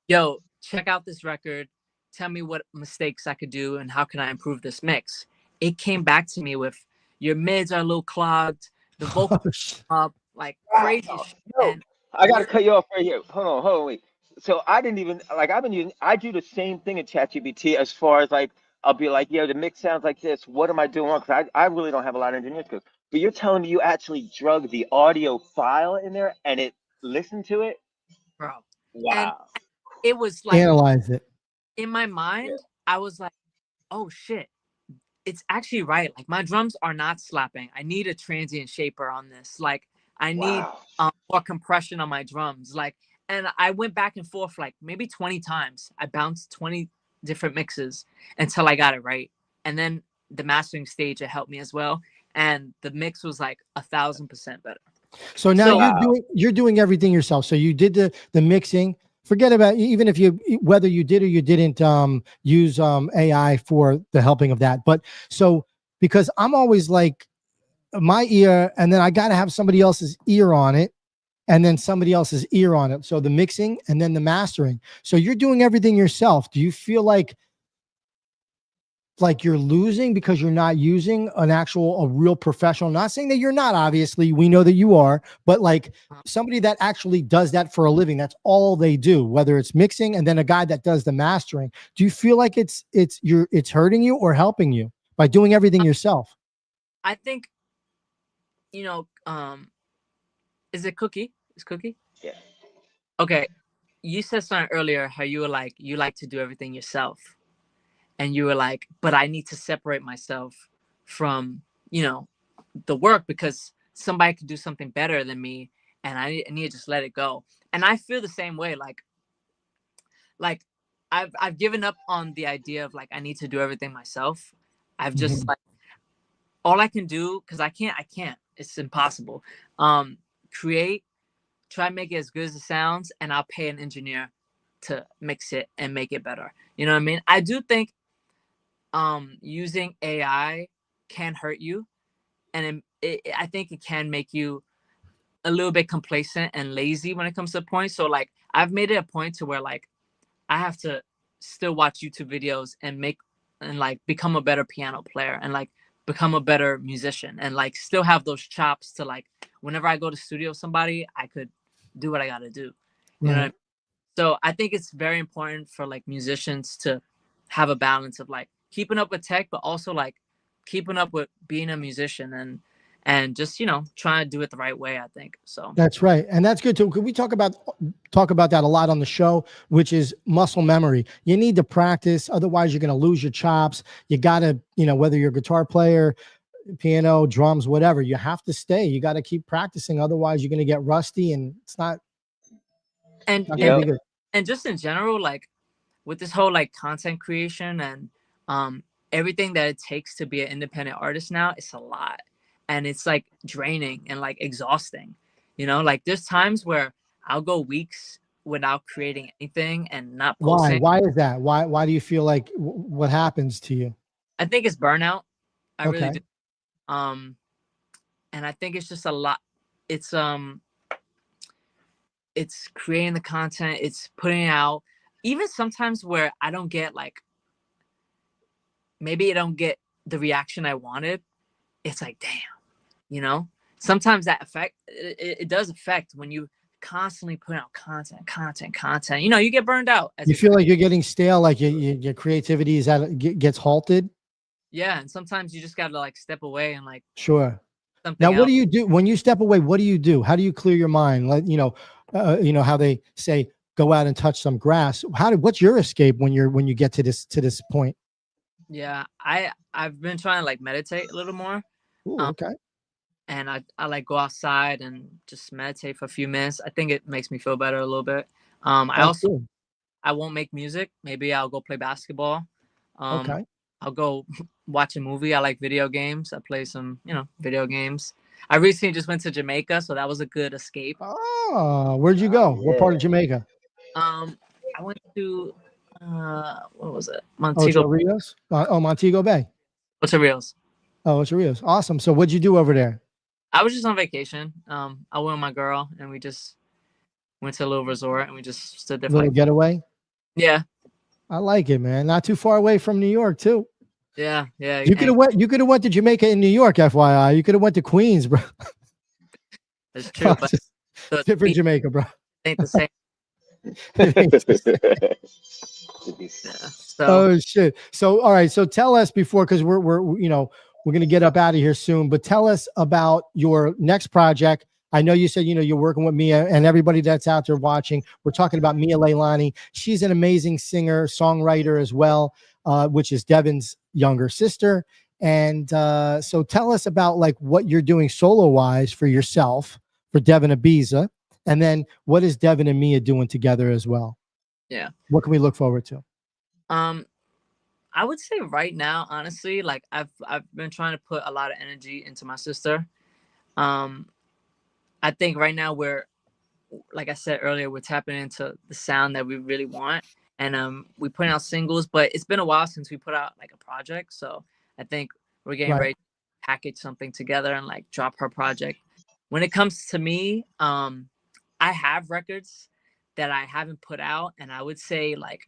yo, check out this record. Tell me what mistakes I could do and how can I improve this mix. It came back to me with your mids are a little clogged, the vocals up, like crazy shit. And I gotta cut you off right here. Hold on, wait. So I didn't even like I do the same thing in ChatGPT as far as like I'll be like, yo, the mix sounds like this. What am I doing wrong? Because I really don't have a lot of engineers skills. But you're telling me you actually drug the audio file in there and it listened to it? bro. And Wow. it was like Analyze it. in my Yeah. mind, I was like, oh shit, it's actually right. Like my drums are not slapping. I need a transient shaper on this. Like I need Wow. more compression on my drums. Like, and I went back and forth like maybe 20 times. I bounced 20 different mixes until I got it right. And then the mastering stage, it helped me as well. And the mix was like 1,000% better. So now So you're doing everything yourself. So you did the mixing. Forget about even if you whether you did or you didn't use AI for the helping of that. But so because I'm always like my ear, and then I got to have somebody else's ear on it, and then somebody else's ear on it. So the mixing and then the mastering. So you're doing everything yourself. Do you feel like you're losing because you're not using a real professional? Not saying that you're not, obviously we know that you are, but like somebody that actually does that for a living, that's all they do, whether it's mixing and then a guy that does the mastering. Do you feel like it's hurting you or helping you by doing everything yourself? I think, is it Cookie? Is Cookie? Yeah. Okay. You said something earlier how you were like, you like to do everything yourself. And you were like, but I need to separate myself from, the work because somebody could do something better than me and I need to just let it go. And I feel the same way. Like I've given up on the idea of like, I need to do everything myself. I've just like, all I can do, because I can't, it's impossible. Create, try and make it as good as it sounds, and I'll pay an engineer to mix it and make it better. You know what I mean? I do think using AI can hurt you, and I think it can make you a little bit complacent and lazy when it comes to a point. So like I've made it a point to where like I have to still watch YouTube videos and like become a better piano player and like become a better musician and like still have those chops to like whenever I go to studio with somebody, I could do what I got to do. You know what I mean? So I think it's very important for like musicians to have a balance of like keeping up with tech, but also like keeping up with being a musician and just, trying to do it the right way, I think. So That's right. And that's good too. Could we talk about that a lot on the show, which is muscle memory. You need to practice. Otherwise you're going to lose your chops. You got to, whether you're a guitar player, piano, drums, whatever, you have to stay. You got to keep practicing. Otherwise you're going to get rusty and it's not and gonna be good. And just in general, like with this whole like content creation and everything that it takes to be an independent artist now, it's a lot. And it's like draining and like exhausting, like there's times where I'll go weeks without creating anything and not posting. Why is that? Why do you feel like what happens to you? I think it's burnout. I Okay. really do. And I think it's just a lot. It's creating the content, it's putting it out, even sometimes where I don't get like, maybe I don't get the reaction I wanted. It's like, damn, sometimes that it does affect when you constantly put out content, you get burned out. You feel like you're getting stale, like your creativity gets halted. Yeah. And sometimes you just got to like step away and like, Sure. Now, what do you do when you step away? What do you do? How do you clear your mind? Like, how they say, go out and touch some grass. What's your escape when you get to this point? Yeah. I've been trying to like meditate a little more. Ooh, okay. And I like go outside and just meditate for a few minutes. I think it makes me feel better a little bit. I won't make music. Maybe I'll go play basketball. Okay. I'll go watch a movie. I like video games. I play some, video games. I recently just went to Jamaica, so that was a good escape. Oh, where'd you go? What part of Jamaica? I went to what was it? Montego. Ocho Rios? Montego Bay. Ocho Rios. Oh, Ocho Rios. Awesome. So what'd you do over there? I was just on vacation. I went with my girl and we just went to a little resort and we just stood there for little getaway. Yeah. I like it, man. Not too far away from New York, too. Yeah. You could have went to Jamaica in New York, FYI. You could have went to Queens, bro. It's true, but different Jamaica, bro. Ain't the same. It ain't the same. Yeah. So Oh shit. So all right. So tell us before, because we're we're gonna get up out of here soon. But tell us about your next project. I know you said you're working with Mia, and everybody that's out there watching. We're talking about Mia Leilani. She's an amazing singer, songwriter as well, which is Devan's younger sister. And so tell us about like what you're doing solo wise for yourself for Devan Ibiza, and then what is Devan and Mia doing together as well? yeah. What can we look forward to? Um, I would say right now, honestly, like I've been trying to put a lot of energy into my sister. Um, I think right now we're, like I said earlier, we're tapping into the sound that we really want, and we putting out singles. But it's been a while since we put out like a project, so I think we're getting Right. ready to package something together and like drop her project. When it comes to me, I have records that I haven't put out, and I would say like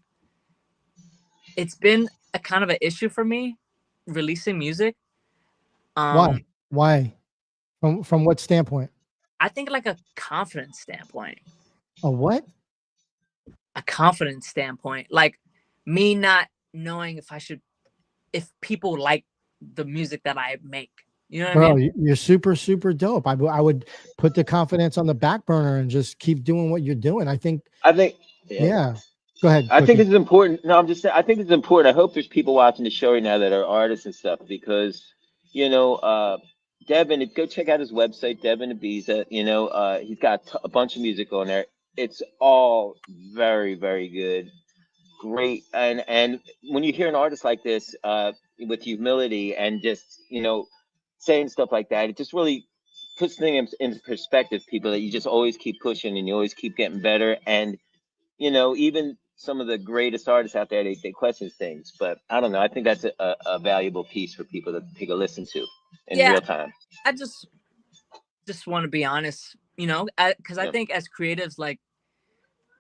it's been a kind of an issue for me releasing music. Why? Um, Why? From what standpoint? I think like a confidence standpoint, A what? like me not knowing if people like the music that I make. You know what I Bro, mean? you're super, super dope. I would put the confidence on the back burner and just keep doing what you're doing. I think, I think, yeah. yeah. Go ahead, I think Quickie. it's important. No, I'm just saying. I think it's important. I hope there's people watching the show right now that are artists and stuff because, you know, Devin. Go check out his website, Devan Ibiza. He's got a bunch of music on there. It's all very, very good, great. And when you hear an artist like this, with humility and just saying stuff like that, it just really puts things in perspective. People that you just always keep pushing and you always keep getting better. And even some of the greatest artists out there, they question things, but I don't know. I think that's a valuable piece for people to take a listen to in Yeah, real time. I just want to be honest, because I Yeah. think as creatives, like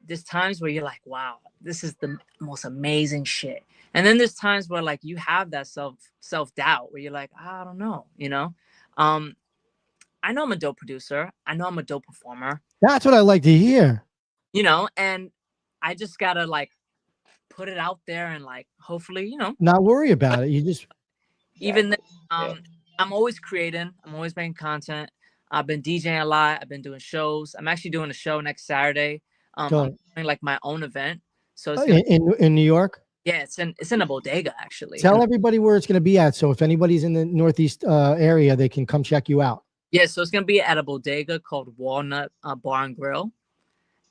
there's times where you're like, wow, this is the most amazing shit, and then there's times where like you have that self doubt where you're like, I don't know, um, I know I'm a dope producer, I know I'm a dope performer, That's what I like to hear. and I just gotta like put it out there and like hopefully, Not worry about it. You just even then, Exactly. Yeah. I'm always creating, I'm always making content. I've been DJing a lot, I've been doing shows. I'm actually doing a show next Saturday. I'm go doing like my own event, so it's gonna in New York. yeah, it's in a bodega actually. Tell everybody where it's going to be at. So if anybody's in the Northeast area, they can come check you out. Yeah, so it's gonna be at a bodega called Walnut Bar and Grill.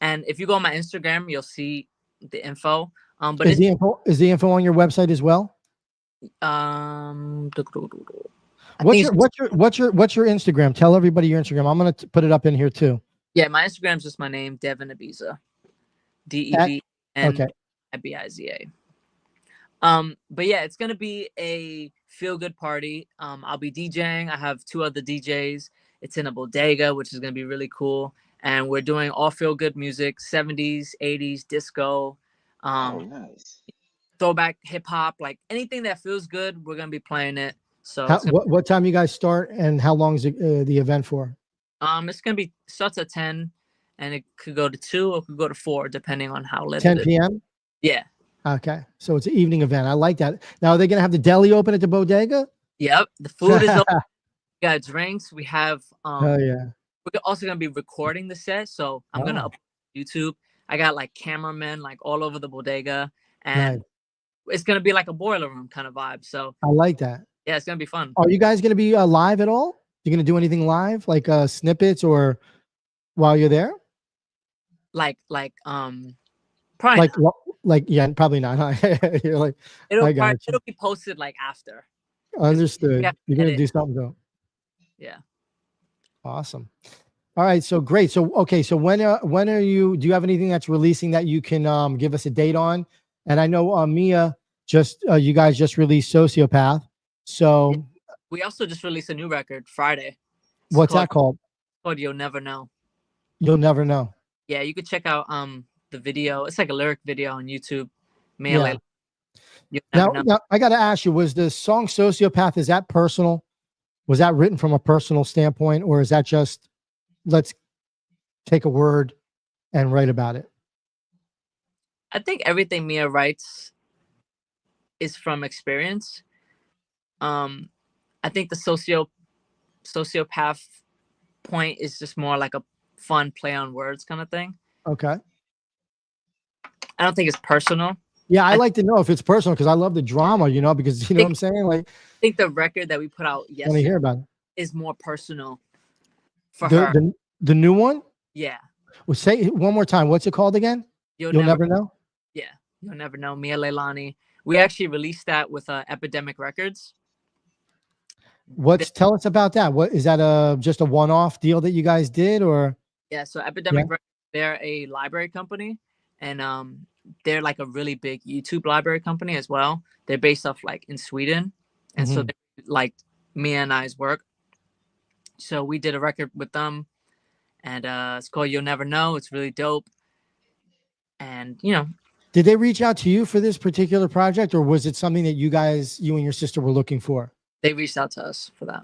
And if you go on my Instagram, you'll see the info. But Is the info on your website as well? I What's think your Instagram? Tell everybody your Instagram. I'm gonna put it up in here too. yeah, my Instagram's just my name, Devan Ibiza, Okay. DEVN Ibiza. But yeah, it's gonna be a feel good party. I'll be DJing. I have two other DJs. It's in a bodega, which is gonna be really cool. And we're doing all feel good music, 70s, 80s, disco, Oh, nice. throwback hip hop, like anything that feels good, we're gonna be playing it. So What time you guys start and how long is the event for? it's gonna be starts at 10 and it could go to 2 or it could go to 4 depending on how late 10 it is. p.m. Yeah. Okay, so it's an evening event. I like that. Now, are they gonna have the deli open at the bodega? Yep. The food is open. We got drinks. We have Oh yeah. we're also gonna be recording the set, so I'm gonna Oh, upload YouTube. I got like cameramen like all over the bodega, and nice. it's gonna be like a boiler room kind of vibe. So I like that. yeah, it's gonna be fun. Are you guys gonna be live at all? You gonna do anything live, like snippets or while you're there? Probably Like, not. like yeah, probably not. Huh? You're like, I got you. It'll be posted like after. Understood. have to You're gonna edit. do something though. Yeah. Awesome. All right, so great. So okay, so when are you? Do you have anything that's releasing that you can give us a date on? And I know Mia just you guys just released Sociopath. So We also just released a new record Friday. what's that called? Called You'll Never Know. You'll Never Know. Yeah, you could check out the video. It's like a lyric video on YouTube. Yeah. You'll Never Know. Now I got to ask you: was the song Sociopath, is that personal? Was that written from a personal standpoint, or is that just let's take a word and write about it? I think everything Mia writes is from experience. I think the sociopath point is just more like a fun play on words kind of thing. Okay. I don't think it's personal. Yeah, I like to know if it's personal because I love the drama, you know, because you know what I'm saying? Like, I think the record that we put out I want to yesterday hear about it. is more personal for her. The new one? Yeah. Well, say it one more time. What's it called again? You'll never know? Yeah. You'll Never Know. Mia Leilani. We actually released that with Epidemic Records. Tell us about that. What is that? Just a one-off deal that you guys did, or? Yeah. So Epidemic Records, they're a library company, and they're like a really big YouTube library company as well. They're based off like in Sweden, and so they like Mia and I's work. So we did a record with them, and it's called You'll Never Know. It's really dope. And you know, did they reach out to you for this particular project, or was it something that you and your sister were looking for? They reached out to us for that.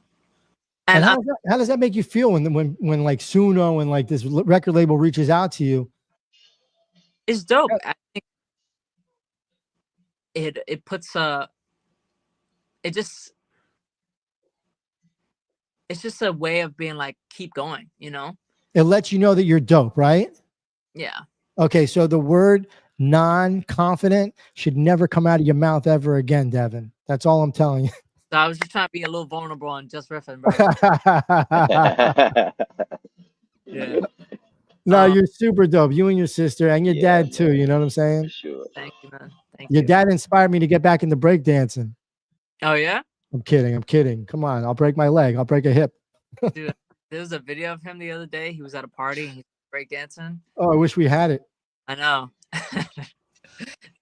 And how does that make you feel when like Suno and like this record label reaches out to you? It's dope. I think it puts it's just a way of being like, keep going, you know? It lets you know that you're dope, right? Yeah. Okay, so the word non-confident should never come out of your mouth ever again, Devan. That's all I'm telling you. So I was just trying to be a little vulnerable on Jus Riffin, bro. Yeah. No, you're super dope. You and your sister and your dad too. You know what I'm saying? Sure. Thank you, man. Thank Your you. dad inspired me to get back into breakdancing. Oh yeah? I'm kidding. Come on, I'll break my leg. I'll break a hip. Dude, there was a video of him the other day. He was at a party and he's breakdancing. Oh, I wish we had it. I know.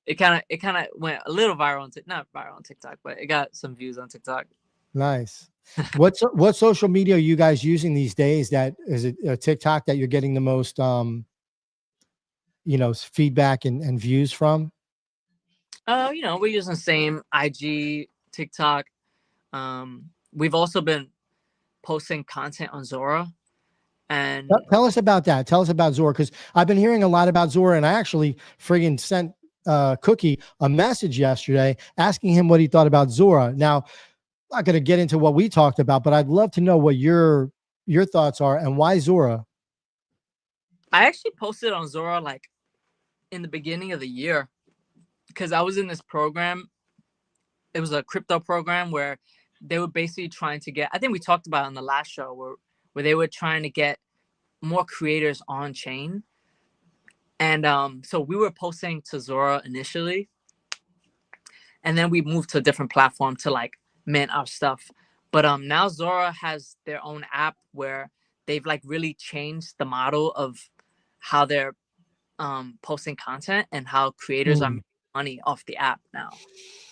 It kind of went a little viral on not viral on TikTok, but it got some views on TikTok. Nice. What social media are you guys using these days? That is it TikTok that you're getting the most feedback and views from? We're using the same IG, TikTok. We've also been posting content on Zora. And tell us about that. Tell us about Zora, because I've been hearing a lot about Zora, and I actually friggin' sent Cookie a message yesterday asking him what he thought about Zora. Now, I'm not going to get into what we talked about, but I'd love to know what your thoughts are and why Zora. I actually posted on Zora like in the beginning of the year because I was in this program. It was a crypto program where they were basically trying to get, I think we talked about it on the last show, where they were trying to get more creators on chain. And so we were posting to Zora initially, and then we moved to a different platform to like mint our stuff. But now Zora has their own app where they've like really changed the model of how they're posting content and how creators are making money off the app now.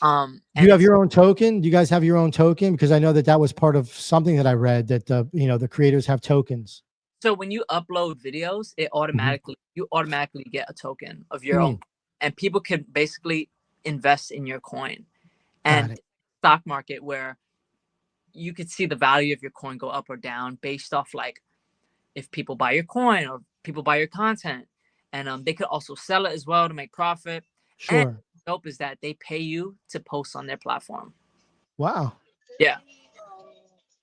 Do you have your own token? Do you guys have your own token? Because I know that was part of something that I read, that the creators have tokens. So when you upload videos, it you automatically get a token of your own, and people can basically invest in your coin. And stock market where you could see the value of your coin go up or down based off like if people buy your coin or people buy your content, and they could also sell it as well to make profit. Sure. And dope is that they pay you to post on their platform. Wow. Yeah.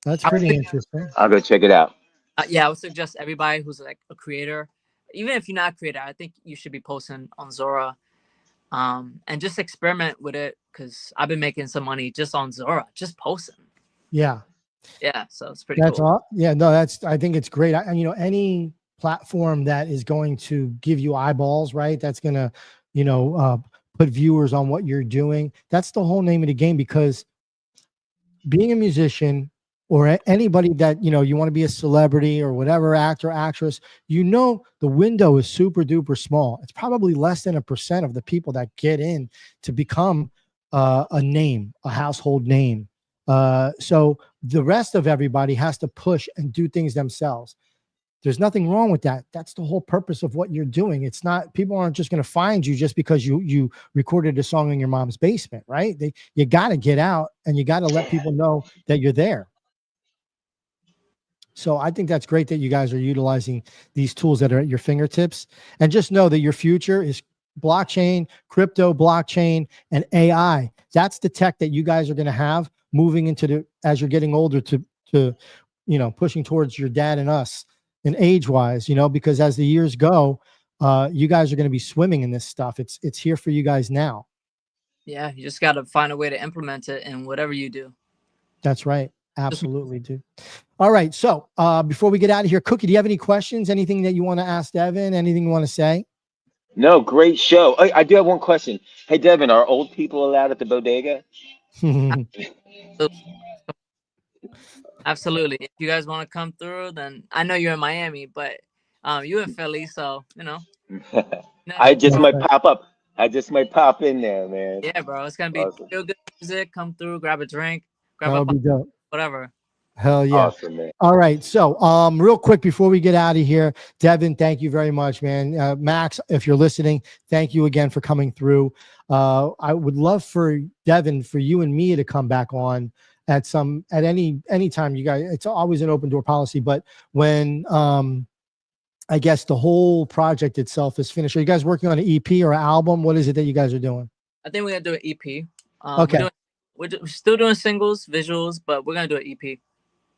That's pretty interesting. I'll go check it out. Yeah, I would suggest everybody who's like a creator, even if you're not a creator, I think you should be posting on Zora, and just experiment with it, because I've been making some money just on Zora, just posting. Yeah. Yeah, so it's pretty cool. All. Yeah, no, I think it's great. Any platform that is going to give you eyeballs, right? That's going to, put viewers on what you're doing. That's the whole name of the game, because being a musician or anybody that, you want to be a celebrity or whatever, actor, actress, the window is super duper small. It's probably less than 1% of the people that get in to become a name, a household name. So the rest of everybody has to push and do things themselves. There's nothing wrong with that. That's the whole purpose of what you're doing. It's not, people aren't just going to find you just because you recorded a song in your mom's basement, right? You got to get out and you got to let people know that you're there. So I think that's great that you guys are utilizing these tools that are at your fingertips, and just know that your future is blockchain, crypto, blockchain, and AI. That's the tech that you guys are going to have moving into as you're getting older to pushing towards your dad and us and age wise, because as the years go, you guys are going to be swimming in this stuff. It's here for you guys now. Yeah, you just got to find a way to implement it in whatever you do. That's right. Absolutely, dude. All right. So before we get out of here, Cookie, do you have any questions? Anything that you want to ask Devan? Anything you want to say? No, great show. I do have one question. Hey, Devin, are old people allowed at the bodega? Absolutely. If you guys want to come through, then I know you're in Miami, but you in Philly, so I just might pop up. I just might pop in there, man. Yeah, bro. It's gonna be Awesome. real good music. Come through, grab a drink, grab That would be dope. whatever. Hell yeah. Awesome, man. All right. So real quick before we get out of here, Devan, thank you very much, man. Max, if you're listening, thank you again for coming through. I would love for Devan, for you and me to come back on at any time. You guys, it's always an open door policy, but when I guess the whole project itself is finished. Are you guys working on an EP or an album? What is it that you guys are doing? I think we're gonna do an EP. Okay. We're still doing singles, visuals, but we're gonna do an EP.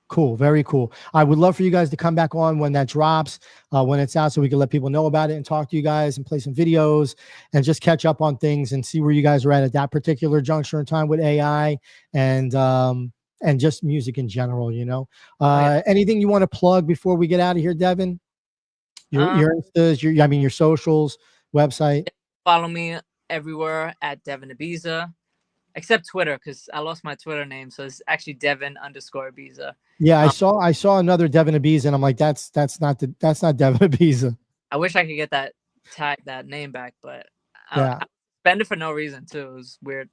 Cool. Very cool. I would love for you guys to come back on when that drops, when it's out, so we can let people know about it and talk to you guys and play some videos and just catch up on things and see where you guys are at that particular juncture in time with AI and just music in general, Anything you want to plug before we get out of here, Devan? Your Instas, your socials, website. Follow me everywhere at Devan Ibiza, except Twitter, because I lost my Twitter name, so it's actually Devan_Ibiza. Yeah, I saw another Devan Ibiza, and I'm like, that's not Devan Ibiza. I wish I could get that name back, but I spend it for no reason too. It was weird.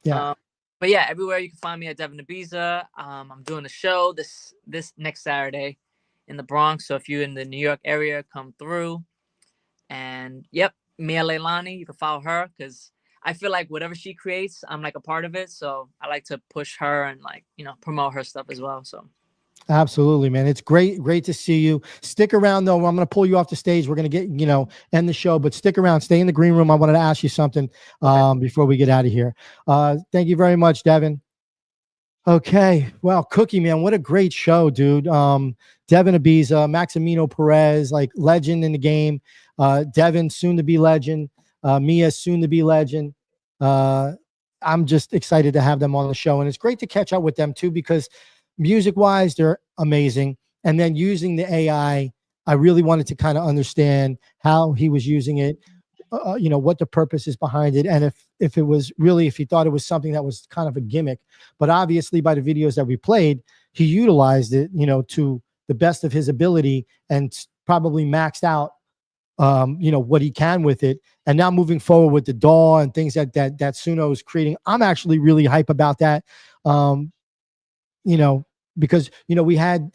Yeah. But yeah, everywhere you can find me at Devan Ibiza. I'm doing a show this next Saturday in the Bronx. So if you're in the New York area, come through. And yep, Mia Leilani, you can follow her because I feel like whatever she creates, I'm like a part of it. So I like to push her and promote her stuff as well. So absolutely, man. It's great to see you. Stick around though. I'm going to pull you off the stage. We're going to get, end the show, but stick around, stay in the green room. I wanted to ask you something before we get out of here. Thank you very much, Devan. Okay. Well, Cookie, man, what a great show, dude. Devan Ibiza, Maximino Perez, like legend in the game. Devan, soon to be legend. Mia, soon to be legend. I'm just excited to have them on the show. And it's great to catch up with them too, because music wise, they're amazing. And then using the AI, I really wanted to kind of understand how he was using it, what the purpose is behind it. And if it was really, if he thought it was something that was kind of a gimmick, but obviously by the videos that we played, he utilized it, to the best of his ability and probably maxed out, what he can with it. And now moving forward with the DAW and things that Suno is creating, I'm actually really hype about that. Because, we had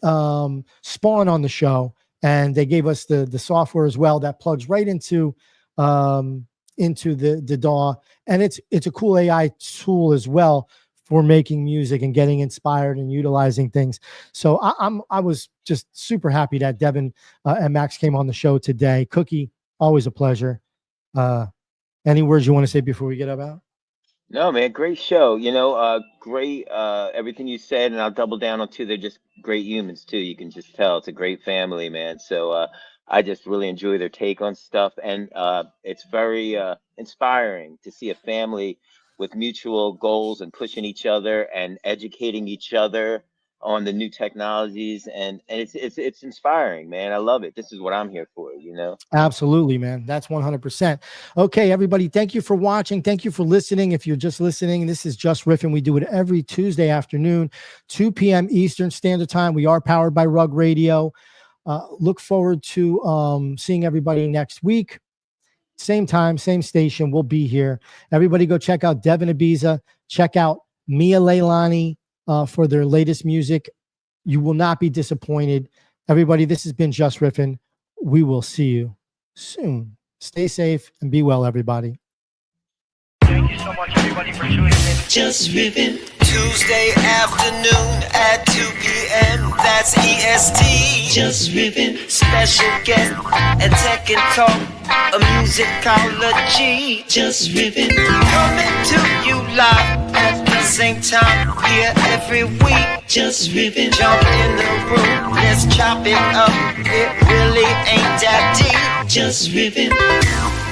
Spawn on the show and they gave us the software as well that plugs right into the DAW. And it's a cool AI tool as well for making music and getting inspired and utilizing things. So I was just super happy that Devan and Max came on the show today. Cookie, always a pleasure. Any words you want to say before we get out? No, man, great show. Great everything you said, and I'll double down on too. They're just great humans too. You can just tell it's a great family, man. So I just really enjoy their take on stuff, and it's very inspiring to see a family with mutual goals and pushing each other and educating each other on the new technologies, and it's inspiring, man. I love it. This is what I'm here for, Absolutely, man. That's 100%. Okay, everybody, thank you for watching. Thank you for listening. If you're just listening, this is Jus Riffin. We do it every Tuesday afternoon, 2 p.m. Eastern Standard Time. We are powered by Rug Radio. Look forward to seeing everybody next week. Same time, same station. We'll be here. Everybody go check out Devan Ibiza. Check out Mia Leilani for their latest music. You will not be disappointed. Everybody, this has been Jus Riffin. We will see you soon. Stay safe and be well, everybody. Thank you so much, everybody, for tuning in. Jus Riffin. Tuesday afternoon at 2 p.m. That's EST. Jus Riffin. Special guest and tech and talk. a musicology. Just riffin'. Coming to you live at the same time here every week. Just riffin'. Jump in the room, let's chop it up. It really ain't that deep. Just riffin'.